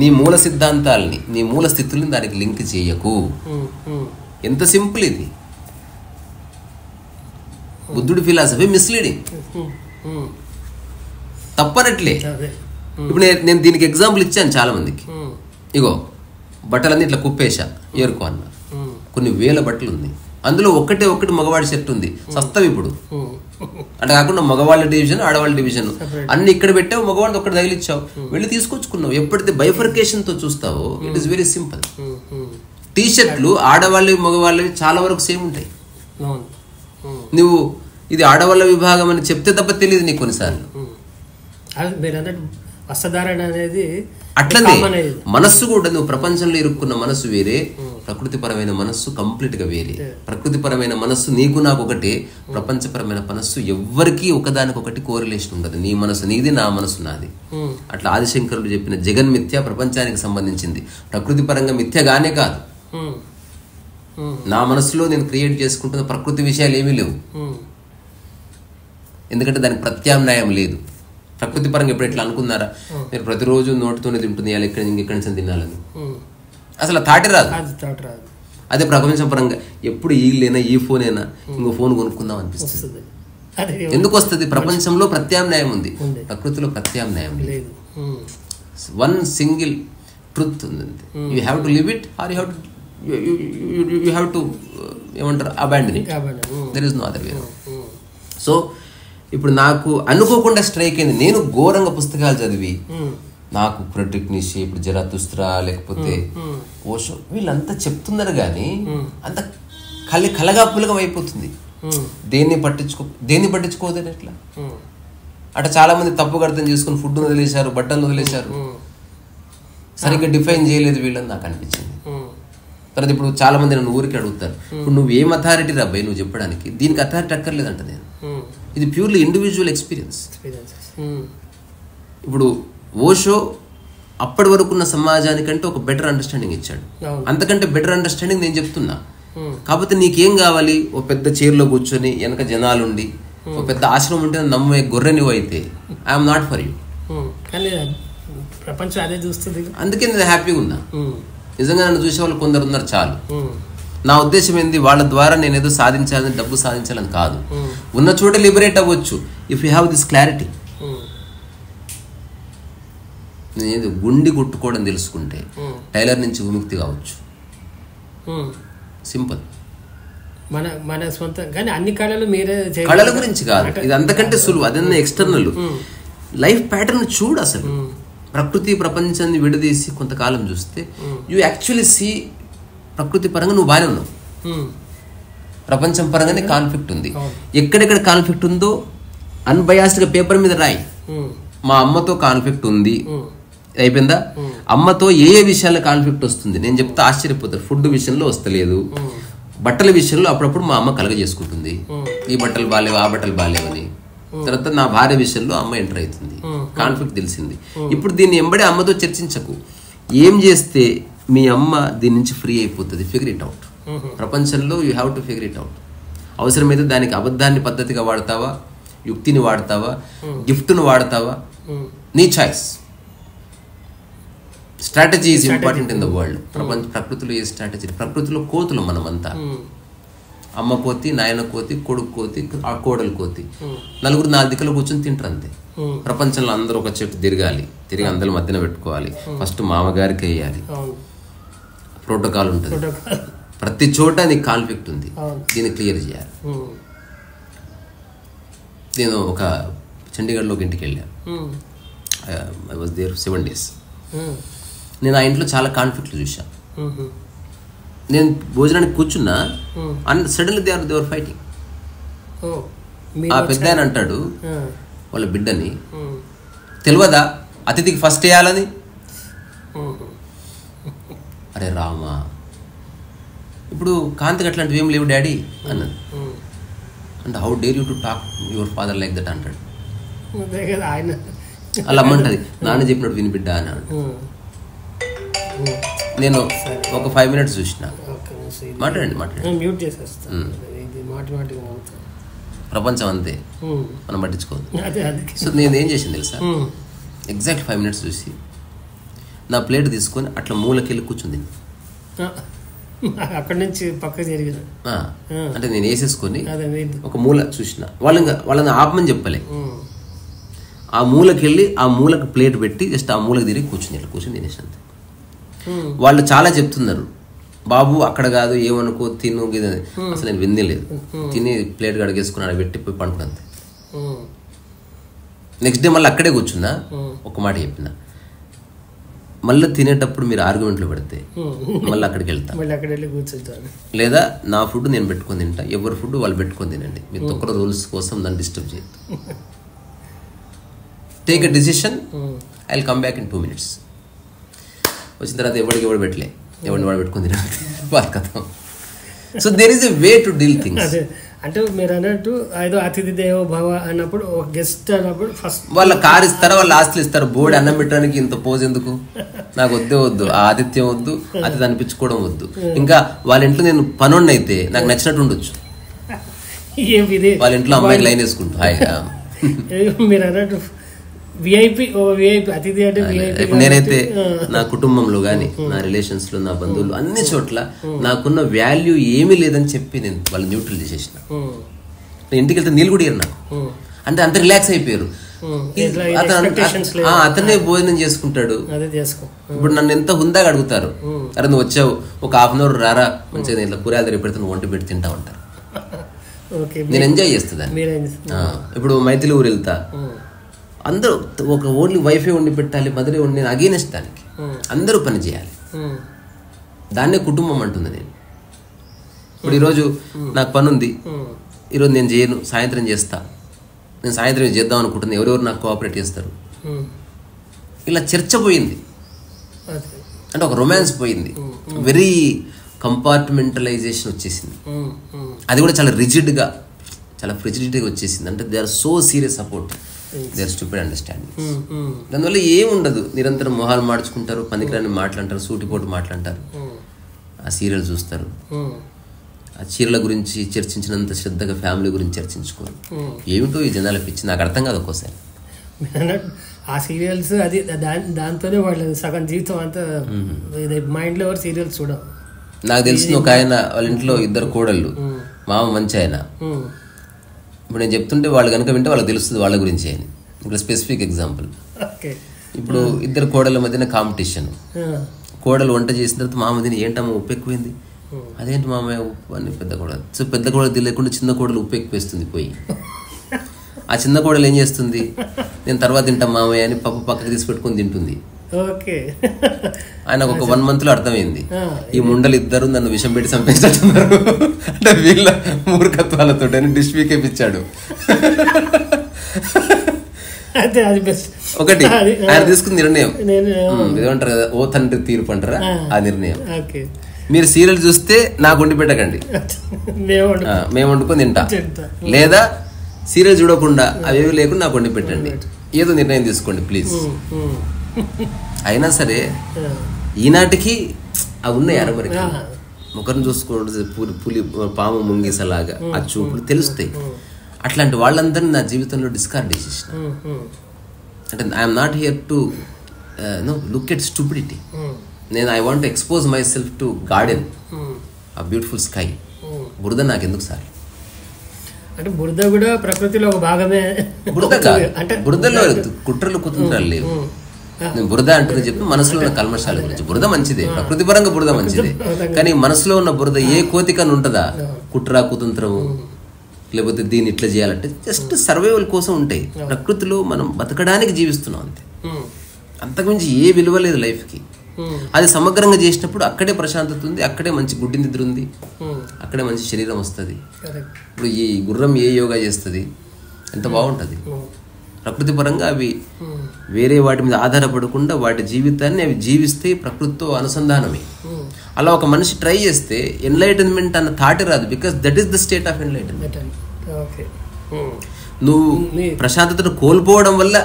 నీ మూల సిద్ధాంతాలని, నీ మూల స్థితుల్ని దానికి లింక్ చేయకు. ఎంత సింపుల్ ఇది. బుద్ధుడి ఫిలాసఫీ మిస్లీడింగ్, తప్పనట్లే. ఇప్పుడు నేను దీనికి ఎగ్జాంపుల్ ఇచ్చాను చాలా మందికి. ఇగో బట్టలన్నీ ఇట్లా కుప్పేశా, ఏరుకో అన్న. కొన్ని వేల బట్టలు ఉంది, అందులో ఒకటి మగవాడి షర్ట్ ఉంది, సస్తవి. ఇప్పుడు అంటే కాకుండా మగవాళ్ళ డివిజన్, ఆడవాళ్ళ డివిజన్ అన్ని ఇక్కడ పెట్టావు, మగవాళ్ళది ఒక్కటి తగిలిచ్చావు, వెళ్ళి తీసుకొచ్చుకున్నావు. ఎప్పుడైతే బైఫర్కేషన్ తో చూస్తావో it is very simple. T షర్ట్లు ఆడవాళ్ళవి మగవాళ్ళవి చాలా వరకు సేమ్ ఉంటాయి. నువ్వు ఇది ఆడవాళ్ళ విభాగం అని చెప్తే తప్ప తెలియదు నీకు కొన్నిసార్లు. వస్త్రధారణ అనేది అట్లనే మనస్సు కూడా, నువ్వు ప్రపంచంలో ఇరుక్కున్న మనస్సు వేరే, ప్రకృతిపరమైన మనస్సు కంప్లీట్ గా వేరే. ప్రకృతిపరమైన మనస్సు నీకు నాకు ఒకటే, ప్రపంచపరమైన మనస్సు ఎవ్వరికీ ఒకదానికొకటి కోరిలేషన్ ఉండదు. నీ మనసు నీది, నా మనసు నాది. అట్లా ఆదిశంకరుడు చెప్పిన జగన్మిథ్య ప్రపంచానికి సంబంధించింది, ప్రకృతిపరంగా మిథ్యగానే కాదు. నా మనసులో నేను క్రియేట్ చేసుకుంటున్న ప్రకృతి విషయాలు ఏమీ లేవు, ఎందుకంటే దానికి ప్రత్యామ్నాయం లేదు. ప్రకృతి పరంగా ఎప్పుడు ఎట్లా అనుకున్నారా, మీరు ప్రతిరోజు నోటితోనే తింటుంది, ఎక్కడి నుంచి తినాలని అసలు థాటే రాదు. అదే ప్రపంచం పరంగా ఎప్పుడు ఈలేనా, ఈ ఫోన్ అయినా ఇంకో ఫోన్ కొనుక్కుందాం అనిపిస్తుంది. ఎందుకు వస్తుంది? ప్రపంచంలో ప్రత్యామ్నాయం ఉంది, ప్రకృతిలో ప్రత్యామ్నాయం లేదు. వన్ సింగిల్ ట్రూత్ ఉంది, you have to live it or you have to ఏమంటారు abandon it. There is no other way. So ఇప్పుడు నాకు అనుకోకుండా స్ట్రైక్ అయింది. నేను ఘోరంగా పుస్తకాలు చదివి, నాకు ఫ్రెడ్రిక్ నీషే, ఇప్పుడు జరాతుస్త్రా, లేకపోతే ఓషో, వీళ్ళంతా చెప్తున్నారు కానీ అంత కలగాపులగం అయిపోతుంది. దేన్ని పట్టించుకోదని ఎట్లా? అట్లా చాలా మంది తప్పుగా అర్థం చేసుకుని ఫుడ్ వదిలేశారు, బట్టలు వదిలేశారు, సరిగ్గా డిఫైన్ చేయలేదు వీళ్ళని నాకు అనిపించింది. తర్వాత ఇప్పుడు చాలా మంది నన్ను ఊరికి అడుగుతారు, ఇప్పుడు నువ్వు ఏం అథారిటీ రాబాయి నువ్వు చెప్పడానికి? దీనికి అథారిటీ అక్కర్లేదంట నేను. ఇది ప్యూర్లీ ఇండివిజువల్ ఎక్స్పీరియన్స్. ఇప్పుడు ఓషో అప్పటి వరకున్న సమాజానికంటే ఒక బెటర్ అండర్స్టాండింగ్ ఇచ్చాడు. అంతకంటే బెటర్ అండర్స్టాండింగ్ నేను చెప్తున్నా. కాకపోతే నీకేం కావాలి? ఓ పెద్ద చైర్లో కూర్చొని వెనక జనాలుండి ఓ పెద్ద ఆశ్రమం ఉంటే నమ్మే గొర్రె నువ్వు అయితే ఐఎమ్ నాట్ ఫర్ యూ. ప్రపంచం అదే చూస్తుంది. అందుకే నేను హ్యాపీగా ఉన్నా. నిజంగా నన్ను చూసే వాళ్ళు కొందరు ఉన్నారు చాలు. నా ఉద్దేశం ఏంది, వాళ్ళ ద్వారా నేను ఏదో సాధించాలని, డబ్బు సాధించాలని కాదు. ఉన్న చోట లిబరేట్ అవ్వచ్చు if you have this clarity. నేను గుండి కొట్టుకోవడం తెలుసుకుంటే టైలర్ నుంచి విముక్తి కావచ్చు. సింపుల్. మన సొంత కానీ అన్ని కళలు మీరే, కళల గురించి కాదు, ఇది అంతకంటే సులువు. అదన్నా ఎక్స్టర్నల్ లైఫ్ ప్యాటర్న్ చూడు. అసలు ప్రకృతి ప్రపంచాన్ని విడదీసి కొంతకాలం చూస్తే యూ యాక్చువల్లీ సీ ప్రకృతి పరంగా నువ్వు బాగానే ఉన్నావు, ప్రపంచం పరంగానే కాన్ఫ్లిక్ట్ ఉంది. ఎక్కడెక్కడ కాన్ఫ్లిక్ట్ ఉందో అన్బయాస్డ్గా పేపర్ మీద రాయి. మా అమ్మతో కాన్ఫ్లిక్ట్ ఉంది, అయిపోయిందా? అమ్మతో ఏ విషయాల్లో కాన్ఫ్లిక్ట్ వస్తుంది నేను చెప్తే ఆశ్చర్యపోతారు. ఫుడ్ విషయంలో వస్తలేదు, బట్టల విషయంలో అప్పుడప్పుడు మా అమ్మ కలగజేసుకుంటుంది, ఈ బట్టలు బాగాలేవు, ఆ బట్టలు బాగాలేవు అని. తర్వాత నా భార్య విషయంలో అమ్మ ఎంటర్ అవుతుంది, కాన్ఫ్లిక్ట్ తెలిసింది. ఇప్పుడు దీన్ని ఎంబడే అమ్మతో చర్చించకు. ఏం చేస్తే మీ అమ్మ దీని నుంచి ఫ్రీ అయిపోతుంది, ఫిగర్ ఇట్ అవుట్. ప్రపంచంలో you have to figure it out. అవసరమైతే దానికి అబద్ధాన్ని పద్ధతిగా వాడతావా, యుక్తిని వాడతావా, గిఫ్ట్ను వాడతావా, నీ choice. Strategy is important in the world. ప్రకృతిలో ఏ స్ట్రాటజీ? ప్రకృతిలో కోతులు మనమంతా. అమ్మ కోతి, నాయన కోతి, కొడుకు కోతి, ఆ కోడలు కోతి. నలుగురు 4 దిక్కులు కూర్చొని తింటారు అంతే. ప్రపంచంలో అందరూ ఒక చెట్టు తిరగాలి, తిరిగి అందరి మధ్యన పెట్టుకోవాలి. ఫస్ట్ మామగారికి వేయాలి, ప్రోటోకాల్ ఉంటుంది. ప్రతి చోట నీకు కాన్ఫ్లిక్ట్ ఉంది, దీన్ని క్లియర్ చేయాలి. నేను ఒక చండీగఢ్లో ఒక ఇంటికి వెళ్ళాను. I was there 7 days. నేను ఆ ఇంట్లో చాలా కాన్ఫ్లిక్ట్లు చూశాను. నేను భోజనానికి కూర్చున్నా, సడన్లీ దే ఆర్ ఫైటింగ్. ఆ పెద్ద ఆయన అంటాడు వాళ్ళ బిడ్డని, తెలియదా అతిథికి ఫస్ట్ వేయాలని? అరే రామా, ఇప్పుడు కాంతికి అట్లాంటివి ఏం లేవు డాడీ అన్నది. అంటే how dare you to talk your father like that అంటాడు. అలా అమ్మంటది, నాన్న చెప్పినట్టు విని బిడ్డ అన్నాడు. నేను ఒక 5 minutes చూసిన. మాట్లాడండి. ప్రపంచం అంతే, మనం పట్టించుకోదు. సో నేను ఏం చేసింది తెలుసా, ఎగ్జాక్ట్ 5 minutes చూసి నా ప్లేట్ తీసుకొని అట్లా మూలకెళ్ళి కూర్చుంది. అక్కడి నుంచి పక్క జరిగిన అంటే నేను వేసేసుకొని ఒక మూల చూసిన. వాళ్ళని ఆపమని చెప్పలే. ఆ మూలకెళ్ళి ఆ మూలకు ప్లేట్ పెట్టి జస్ట్ ఆ మూలకు తిరిగి కూర్చుని ఇట్లా కూర్చొని తినేసినంత. వాళ్ళు చాలా చెప్తున్నారు, బాబు అక్కడ కాదు, ఏమనుకో, తిను. అసలు నేను వినలేదు. తిని ప్లేట్ కడిగేసుకుని అక్కడ పెట్టి పోయి పడుకున్నంతే. నెక్స్ట్ డే మళ్ళీ అక్కడే కూర్చున్నా. ఒక మాట చెప్పిన, మళ్ళీ తినేటప్పుడు మీరు ఆర్గ్యుమెంట్లు పెడితే మళ్ళీ అక్కడికి వెళ్తాను, లేదా నా ఫుడ్ నేను పెట్టుకొని తింటా, ఎవరి ఫుడ్ వాళ్ళు పెట్టుకొని తినండి. మీరు ఒక్కరు రూల్స్ కోసం దాన్ని డిస్టర్బ్ చేయొద్దు. Take a decision, I will come back in 2 minutes. వచ్చిన తర్వాత ఎవరు పెట్టలే, ఎవరిని వాడు పెట్టుకుని తినడం. So there is a way to deal things. అంటే మీరు అన్నట్టు ఏదో అతిథి దేవో భవ అన్నప్పుడు, ఒక గెస్ట్ అన్నప్పుడు ఫస్ట్ వాళ్ళ కారు ఇస్తారా, వాళ్ళ ఆస్తులు ఇస్తారు. బోర్డు అన్నం పెట్టడానికి ఇంత పోజ్ ఎందుకు? నాకు వద్దు, ఆ ఆతిథ్యం వద్దు, అతిథి అనిపించుకోవడం వద్దు. ఇంకా వాళ్ళ ఇంట్లో నేను పనుండి అయితే నాకు నచ్చినట్టు ఉండొచ్చు. వాళ్ళ ఇంట్లో అమ్మాయికి లైన్ వేసుకుంటా హాయిగా. మీరు అన్నట్టు విఐపి అతిథి అంటే ఇప్పుడు నేనైతే నా కుటుంబంలో కానీ, నా రిలేషన్స్ లో, నా బంధువులు, అన్ని చోట్ల నాకున్న వాల్యూ ఏమీ లేదని చెప్పి నేను వాళ్ళు న్యూట్రల్ చేసేసిన. నేను ఇంటికి వెళ్తే నీళ్ళు కూడా ఇయ్యరు నాకు. అంటే అంత రిలాక్స్ అయిపోయారు. అతనే భోజనం చేసుకుంటాడు. ఇప్పుడు నన్ను ఎంత హుందాగా అడుగుతారు, అరే నువ్వు వచ్చావు, ఒక 1/2 hour రారా, మంచిగా ఇట్లా కూరగాయలు దగ్గర పెడితే నువ్వు వంట పెట్టి తింటా ఉంటారు. నేను ఎంజాయ్ చేస్తుందని. ఇప్పుడు మైథిలి ఊరు వెళ్తా, అందరూ ఒక ఓన్లీ వైఫై వండి పెట్టాలి, మదరే వండి, నేను అగేనెస్ట్ దానికి. అందరూ పని చేయాలి, దాన్నే కుటుంబం అంటుంది. నేను ఇప్పుడు ఈరోజు నాకు పని ఉంది, ఈరోజు నేను చేయను, సాయంత్రం చేస్తా, నేను సాయంత్రం చేద్దాం అనుకుంటున్నాను, ఎవరెవరు నాకు కోఆపరేట్ చేస్తారు. ఇలా చర్చ పోయింది, అంటే ఒక రొమాన్స్ పోయింది, వెరీ కంపార్ట్మెంటలైజేషన్ వచ్చేసింది. అది కూడా చాలా రిజిడ్గా, చాలా ఫ్రిజిడిటీగా వచ్చేసింది. అంటే they are so serious about their stupid understanding. దానివల్ల ఏముండదు, నిరంతరం మొహాలు మార్చుకుంటారు, పనికిరాని మాట్లాంటారు, సూటిపోటు మాట్లాంటారు, ఆ సీరియల్ చూస్తారు. ఆ చీరల గురించి చర్చించినంత శ్రద్ధగా ఫ్యామిలీ గురించి చర్చించుకోరు. ఏమిటో ఈ జనాల పిచ్చి, నాకు అర్థం కాదు ఒక్కోసారి. ఆ సీరియల్స్ అది దాంతోనే వాళ్ళు సగం జీవితం అంతా మైండ్ లో సీరియల్స్ చూడ. నాకు తెలిసిన ఒక ఆయన, వాళ్ళ ఇంట్లో 2 కోడళ్ళు, మామ మంచి ఆయన. ఇప్పుడు నేను చెప్తుంటే వాళ్ళు కనుక వింటే వాళ్ళకి తెలుస్తుంది వాళ్ళ గురించి అని. ఇప్పుడు స్పెసిఫిక్ ఎగ్జాంపుల్, ఇప్పుడు 2 కోడళ్ళ మధ్యన కాంపిటీషన్. కోడలు వంట చేసిన తర్వాత మామ తిని, ఏంటమ్మా ఉప్పు ఎక్కువైంది, అదేంటి మామయ్య ఉప్పు అని పెద్ద కోడలు. సో పెద్ద కోడలు తెలియకుండా చిన్న కోడలు ఉప్పు ఎక్కువేస్తుంది పోయి. ఆ చిన్న కోడలు ఏం చేస్తుంది, నేను తర్వాత తింటాం మామయ్య అని పప్పు పక్కకి తీసి పెట్టుకొని తింటుంది. ఆయనకు ఒక 1 month లో అర్థమైంది, ఈ ముండలు 2 నన్ను విషం పెట్టి చంపేస్తున్నారు అంటే వీళ్ళ మూర్ఖత్వాలతో డిష్ పీకేపిచ్చాడు. ఒకటి ఆయన తీసుకున్న నిర్ణయం, ఏమంటారు కదా, ఓ తండ్రి తీర్పు అంటారా, ఆ నిర్ణయం. మీరు సీరియల్ చూస్తే నాకు వండి పెట్టకండి, మేము వండుకొని తింటా. లేదా సీరియల్ చూడకుండా అవేవి లేకుండా నాకు వండి పెట్టండి, ఏదో నిర్ణయం తీసుకోండి ప్లీజ్. అయినా సరే ఈనాటికి అవి ఉన్నాయి అరమరికి. ముఖం చూసుకోండి, పులి పాము ముంగిసలాగా ఆ చూపులు తెలుస్తాయి. అట్లాంటి వాళ్ళందరినీ నా జీవితంలో డిస్కార్డ్ చేసేసిన. అంటే I'm not here to look at stupidity. నేను I want expose myself to garden ఆ బ్యూటిఫుల్ స్కై. బురద నాకు ఎందుకు సార్? అంటే బురద కూడా ప్రకృతిలో ఒక భాగమే. బురదలో కుట్రలు కుతంత్రాలు లేవు. నేను బురద అంటుంది చెప్పి మనసులో ఉన్న కల్మషాల గురించి. బురద మంచిదే, ప్రకృతి పరంగా బురద మంచిదే. కానీ మనసులో ఉన్న బురద ఏ కోతికని ఉంటుందా? కుట్ర కుతంత్రము, లేకపోతే దీన్ని ఇట్లా చేయాలంటే జస్ట్ సర్వైవల్ కోసం ఉంటాయి. ప్రకృతిలో మనం బతకడానికి జీవిస్తున్నాం అంతే, అంతకుమించి ఏ విలువ లేదు లైఫ్కి. అది సమగ్రంగా చేసినప్పుడు అక్కడే ప్రశాంతత ఉంది, అక్కడే మంచి గుడ్డి నిద్ర ఉంది, అక్కడే మంచి శరీరం వస్తుంది. ఇప్పుడు ఈ గుర్రం ఏ యోగా చేస్తుంది, ఎంత బాగుంటుంది. ప్రకృతి పరంగా అవి వేరే వాటి మీద ఆధారపడకుండా వాటి జీవితాన్ని అవి జీవిస్తే ప్రకృతితో అనుసంధానమే. అలా ఒక మనిషి ట్రై చేస్తే ఎన్లైటన్మెంట్ అన్న థాటే రాదు. Because that is the state of enlightenment. నువ్వు ప్రశాంతతను కోల్పోవడం వల్ల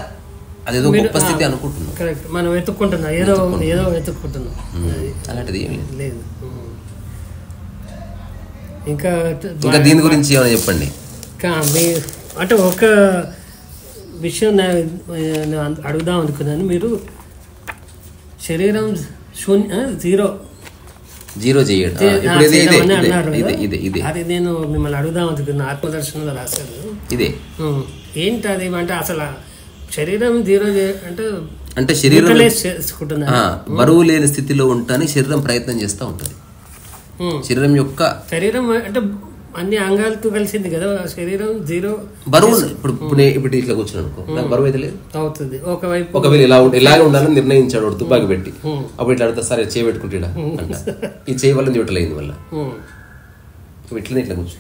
అదేదో గొప్ప స్థితి అనుకుంటున్నావు. మనం వెతుక్కుంటున్నాం, ఏదో వెతుక్కుంటున్నాం. అలాంటిది ఏం లేదు. ఇంకా దీని గురించి ఏమైనా చెప్పండి. అంటే ఒక విషయం నేను అడుగుదాం అనుకున్నాను. మీరు శరీరం జీరో చేయడం అది నేను మిమ్మల్ని అడుగుదాం అనుకున్నాను. ఆత్మదర్శనంలో రాశారు ఇదే. ఏంటి అది అంటే అసలు శరీరం జీరో అంటే శరీరం బరువు లేని స్థితిలో ఉంటానికి శరీరం ప్రయత్నం చేస్తూ ఉంటుంది. శరీరం అంటే అన్ని అంగాలతో కలిసింది కదా శరీరం. జీరో బరువు ఇప్పుడు ఇట్లా కూర్చున్నాను, నాకు బరువు అయితే లేదు అవుతుంది. ఒకవైపు ఒకవేళ ఇలాగే ఉండాలని నిర్ణయించాడు తుపాకి పెట్టి, అప్పుడు ఇట్లా అడుగుతా సరే చేయి పెట్టుకుంటా అంట. ఈ చేయి వల్ల చూడలేదు వల్ల ఇట్లనే ఇట్లా కూర్చో.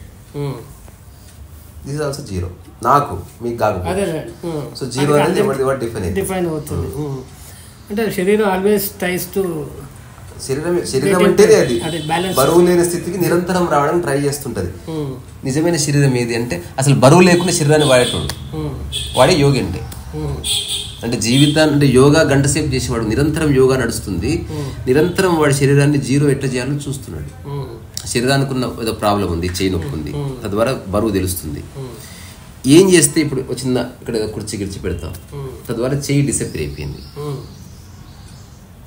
This is also zero. నాకు మీకు కాదు. సో జీరో అనేది డిఫైన్ అవుతుంది. అంటే శరీరం ఆల్వేస్ టైస్ టు శరీరం అంటేనే అది బరువు లేని స్థితికి నిరంతరం రావడానికి ట్రై చేస్తుంటది. నిజమైన శరీరం ఏది అంటే అసలు బరువు లేకుండా శరీరాన్ని వాడేటోడు వాడే యోగి. అంటే జీవితాన్ని అంటే యోగా గంట సేపు చేసేవాడు, నిరంతరం యోగా నడుస్తుంది, నిరంతరం వాడి శరీరాన్ని జీరో ఎట్లా చేయాలని చూస్తున్నాడు. శరీరానికి ఉన్న ఏదో ప్రాబ్లం ఉంది, చేయి నొప్పి ఉంది, తద్వారా బరువు తెలుస్తుంది. ఏం చేస్తే ఇప్పుడు చిన్న ఇక్కడ కుర్చీ గిర్చి పెడతాం, తద్వారా చేయి డిసెప్పిర్ అయిపోయింది,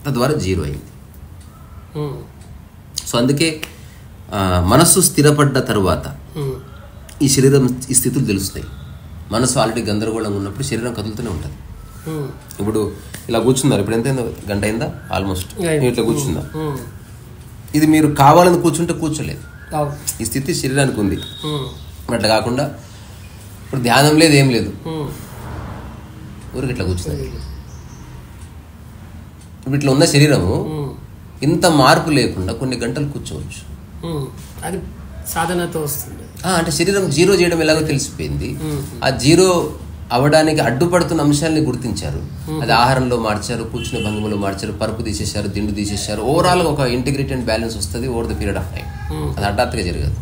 తద్వారా జీరో అయింది. సో అందుకే మనస్సు స్థిరపడ్డ తరువాత ఈ శరీరం ఈ స్థితులు తెలుస్తాయి. మనసు ఆల్రెడీ గందరగోళంగా ఉన్నప్పుడు శరీరం కదులుతూనే ఉంటుంది. ఇప్పుడు ఇలా కూర్చున్నారు, ఇప్పుడు ఎంత అయిందో, గంట అయిందా ఆల్మోస్ట్. ఇట్లా కూర్చుందా, ఇది మీరు కావాలని కూర్చుంటే కూర్చోలేదు. ఈ స్థితి శరీరానికి ఉంది. అట్లా కాకుండా ఇప్పుడు ధ్యానం లేదు, ఏం లేదు, ఊరికి ఇట్లా కూర్చుంది. ఇప్పుడు ఇట్లా ఉన్న శరీరము ఇంత మార్పు లేకుండా కొన్ని గంటలు కూర్చోవచ్చు. అది సాధనతో వస్తుంది. అంటే శరీరం జీరో చేయడం ఎలాగో తెలిసిపోయింది. ఆ జీరో అవడానికి అడ్డుపడుతున్న అంశాలని గుర్తించారు. అది ఆహారంలో మార్చారు, కూర్చునే భంగిమలో మార్చారు, పరుపు తీసేశారు, దిండు తీసేశారు. ఓవరాల్గా ఒక ఇంటిగ్రేటెడ్ బ్యాలెన్స్ వస్తుంది over the period of time. అది హఠాత్తుగా జరగదు.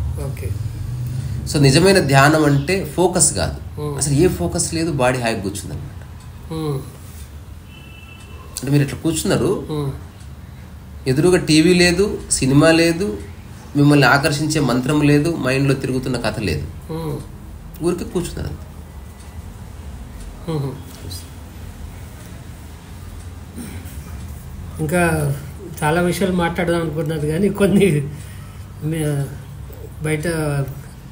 సో నిజమైన ధ్యానం అంటే ఫోకస్ కాదు, అసలు ఏ ఫోకస్ లేదు, బాడీ హాయిగా కూర్చుంది అనమాట. అంటే మీరు ఇట్లా కూర్చున్నారు, ఎదురుగా టీవీ లేదు, సినిమా లేదు, మిమ్మల్ని ఆకర్షించే మంత్రం లేదు, మైండ్లో తిరుగుతున్న కథ లేదు, ఊరికే కూర్చున్నారు. ఇంకా చాలా విషయాలు మాట్లాడదాం అనుకుంటున్నారు కానీ కొన్ని బయట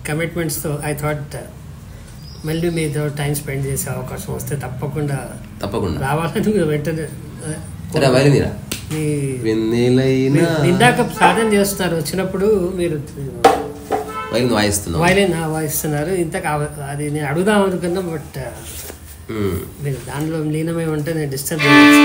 కమిట్మెంట్స్తో ఐ థాట్ మళ్ళీ మీతో టైం స్పెండ్ చేసే అవకాశం వస్తే తప్పకుండా రావాలని వెంటనే. ఇందాక సాధన చేస్తున్నారు, వచ్చినప్పుడు మీరు వైలిన్ వాయిస్తున్నారు. ఇంతకు అది నేను అడుగుదాం అనుకున్నా, బట్ మీరు దానిలో లీనమై ఉంటే నేను డిస్టర్బ్ చేయవచ్చు.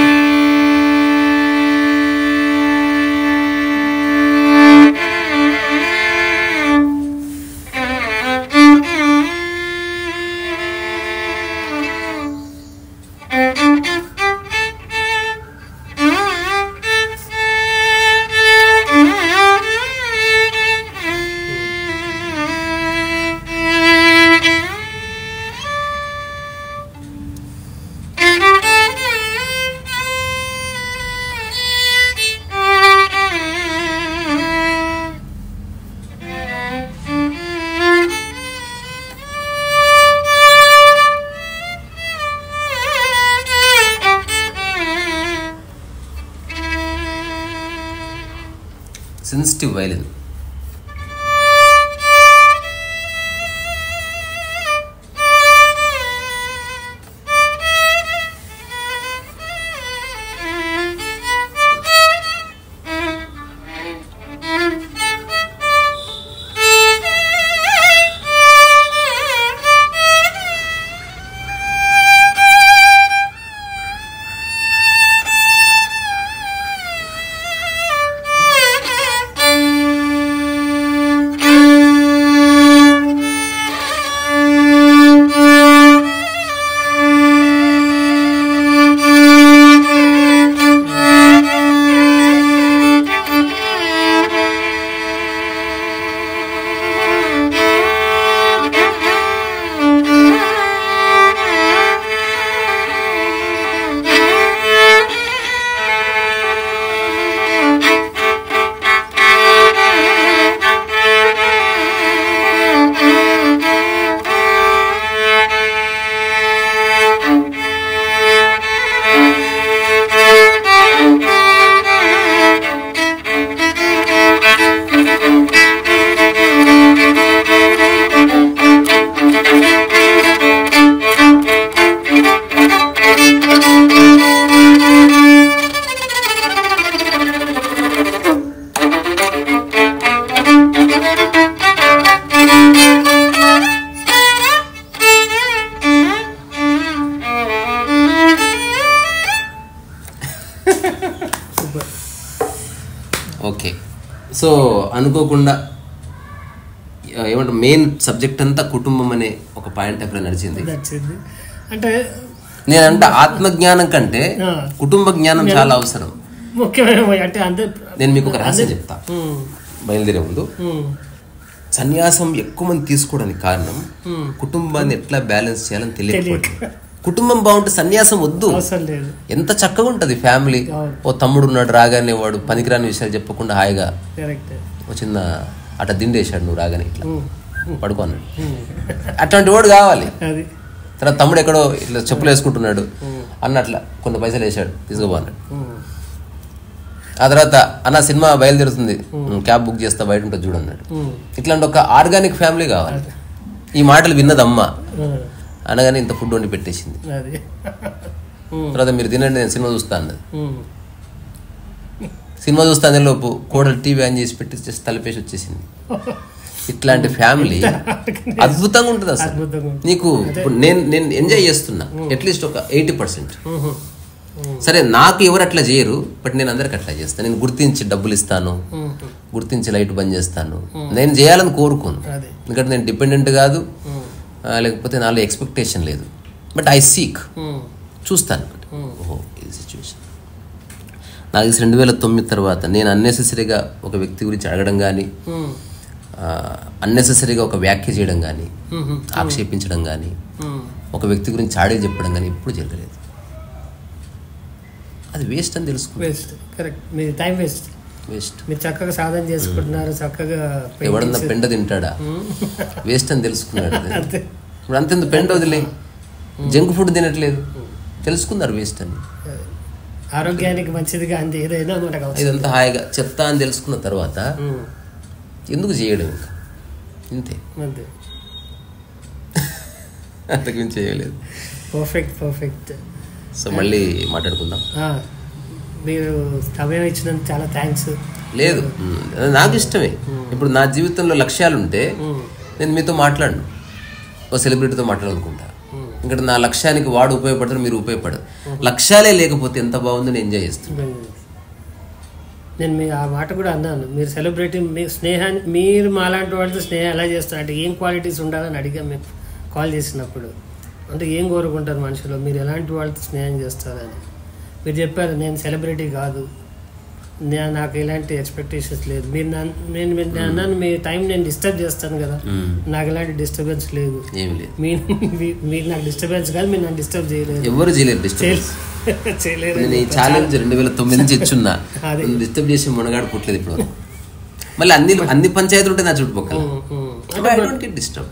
Assistive violin. ఓకే, సో అనుకోకుండా ఏమంటారు మెయిన్ సబ్జెక్ట్ అంతా కుటుంబం అనే ఒక పాయింట్ అక్కడ నడిచింది. అంటే నేనంటే ఆత్మజ్ఞానం కంటే కుటుంబ జ్ఞానం చాలా అవసరం, ముఖ్యమైన. అంటే అంతే. నేను మీకు ఒక రహస్యం చెప్తా బయలుదేరే ముందు. సన్యాసం ఎక్కువ మంది తీసుకోవడానికి కారణం కుటుంబాన్ని ఎట్లా బ్యాలెన్స్ చేయాలని తెలియకపోవడం. కుటుంబం బాగుంటే సన్యాసం వద్దు. ఎంత చక్కగా ఉంటది ఫ్యామిలీ. ఓ తమ్ముడు ఉన్నాడు, రాగానే వాడు పనికిరాని విషయాలు చెప్పకుండా హాయిగా ఓ చిన్న అట్ట దిండేశాడు, నువ్వు రాగానే ఇట్లా పడుకోన్నాడు. అట్లాంటి వాడు కావాలి. తర్వాత తమ్ముడు ఎక్కడో ఇట్లా చెప్పులు వేసుకుంటున్నాడు అన్నట్లా కొన్ని పైసలు వేసాడు, తీసుకుపోన్నాడు. ఆ తర్వాత అన్న సినిమా బయలుదేరుతుంది, క్యాబ్ బుక్ చేస్తా బయట ఉంటుంది చూడన్నాడు. ఇట్లాంటి ఒక ఆర్గానిక్ ఫ్యామిలీ కావాలి. ఈ మాటలు విన్నదమ్మ అనగానే ఇంత ఫుడ్ వండి పెట్టేసింది. తర్వాత మీరు తినండి, నేను సినిమా చూస్తా అన్నది. సినిమా చూస్తానే లోపు కోడలు టీవీ ఆన్ చేసి పెట్టి తలపేసి వచ్చేసింది. ఇట్లాంటి ఫ్యామిలీ అద్భుతంగా ఉంటుంది అసలు. నీకు నేను ఎంజాయ్ చేస్తున్నా అట్లీస్ట్ ఒక 80%. సరే నాకు ఎవరు అట్లా చేయరు, బట్ నేను అందరికి అట్లా చేస్తాను. నేను గుర్తించి డబ్బులు ఇస్తాను, గుర్తించి లైట్ బంద్ చేస్తాను. నేను చేయాలని కోరుకోను, ఎందుకంటే నేను డిపెండెంట్ కాదు, లేకపోతే నాలో ఎక్స్పెక్టేషన్ లేదు. బట్ ఐ సీక్, చూస్తాను. ఓహో ఇది సిచ్యువేషన్. నాకు 2009 తర్వాత నేను అన్నెసెసరీగా ఒక వ్యక్తి గురించి అడగడం కానీ, అన్నెసెసరీగా ఒక వ్యాఖ్య చేయడం కానీ, ఆక్షేపించడం కానీ, ఒక వ్యక్తి గురించి చాడీ చెప్పడం కానీ ఎప్పుడు జరగలేదు. అది వేస్ట్ అని తెలుసుకున్నాను. వేస్ట్. మీరు చక్కగా సాధన చేసుకుంటున్నారు, చక్కగా ఎవడన్నా పెండ తింటాడా, వేస్ట్ అని తెలుసుకున్నాడు. ఇప్పుడు అంతెందుకు పెండ వదిలే, జంక్ ఫుడ్ తినట్లేదు, తెలుసుకున్నారు వేస్ట్ అని. ఆరోగ్యానికి మంచిదిగా అంతే ఏదైనా మనకు ఇదంతా హాయిగా చెప్తా అని తెలుసుకున్న తర్వాత ఎందుకు చేయడం, ఇంకా ఇంతే, అంతకుమించి చేయలేదు. పర్ఫెక్ట్. సో మళ్ళీ మాట్లాడుకుందాం. మీరు సమయం ఇచ్చినందుకు చాలా థ్యాంక్స్. లేదు, నాకు ఇష్టమే. ఇప్పుడు నా జీవితంలో లక్ష్యాలు ఉంటే నేను మీతో మాట్లాడను, ఓ సెలబ్రిటీతో మాట్లాడాలనుకుంటా. ఇక్కడ నా లక్ష్యానికి వాడు ఉపయోగపడతాడు, మీరు ఉపయోగపడదు. లక్ష్యాలే లేకపోతే ఎంత బాగుందో నేను ఎంజాయ్ చేస్తున్నాను. నేను మీ ఆ మాట కూడా అన్నాను, మీరు సెలబ్రిటీ, మీ స్నేహాన్ని, మీరు మాలాంటి వాళ్ళతో స్నేహం ఎలా చేస్తారు అంటే ఏం క్వాలిటీస్ ఉండాలని అడిగా మీకు కాల్ చేసినప్పుడు. అంటే ఏం కోరుకుంటారు మనుషులు, మీరు ఎలాంటి వాళ్ళతో స్నేహం చేస్తారని మీరు చెప్పారు. నేను సెలబ్రిటీ కాదు, నాకు ఎలాంటి ఎక్స్పెక్టేషన్స్ లేదు. మీరు నేను అన్నాను మీ టైం నేను డిస్టర్బ్ చేస్తాను కదా, నాకు ఎలాంటి డిస్టర్బెన్స్ లేదు. మీరు నాకు డిస్టర్బెన్స్ కాదు, మీరు నన్ను డిస్టర్బ్ చేయలేదు, ఎవరు చేయలేరు. నేను ఈ ఛాలెంజ్ 2009 నుంచి ఇచ్చున్నా, డిస్టర్బ్ చేసి మునగాడు పుట్టలేదు ఇప్పుడు. మళ్ళీ అన్ని పంచాయతీలు ఉంటాయి నా చుట్టుపక్కల, డిస్టర్బ్.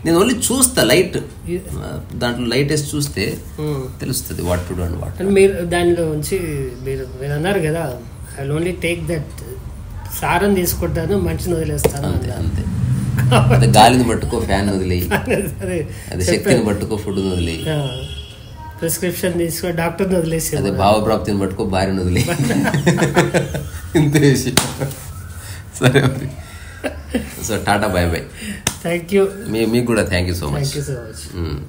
నేను ఓన్లీ చూస్తా, లైట్ దాంట్లో లైట్ వేసి చూస్తే తెలుస్తుంది what to do and what. మీరు దానిలో ఉంచి మీరు అన్నారు కదా, I will only take that సారం తీసుకుంటాను, మనిషిని వదిలేస్తాను. అంతే అంతే. అదే గాలిని పట్టుకో, ఫ్యాన్ వదిలేయి. అదే శక్తిని పట్టుకో, ఫుడ్ వదిలేయి. ప్రిస్క్రిప్షన్ తీసుకో, డాక్టర్ని వదిలేసి. అదే భావప్రాప్తిని పట్టుకో, భార్యను వదిలేయి. ఇంతే విషయం. సరే మరి. So Tata, by by. Thank you. మీకు కూడా thank you so much. Thank you so much.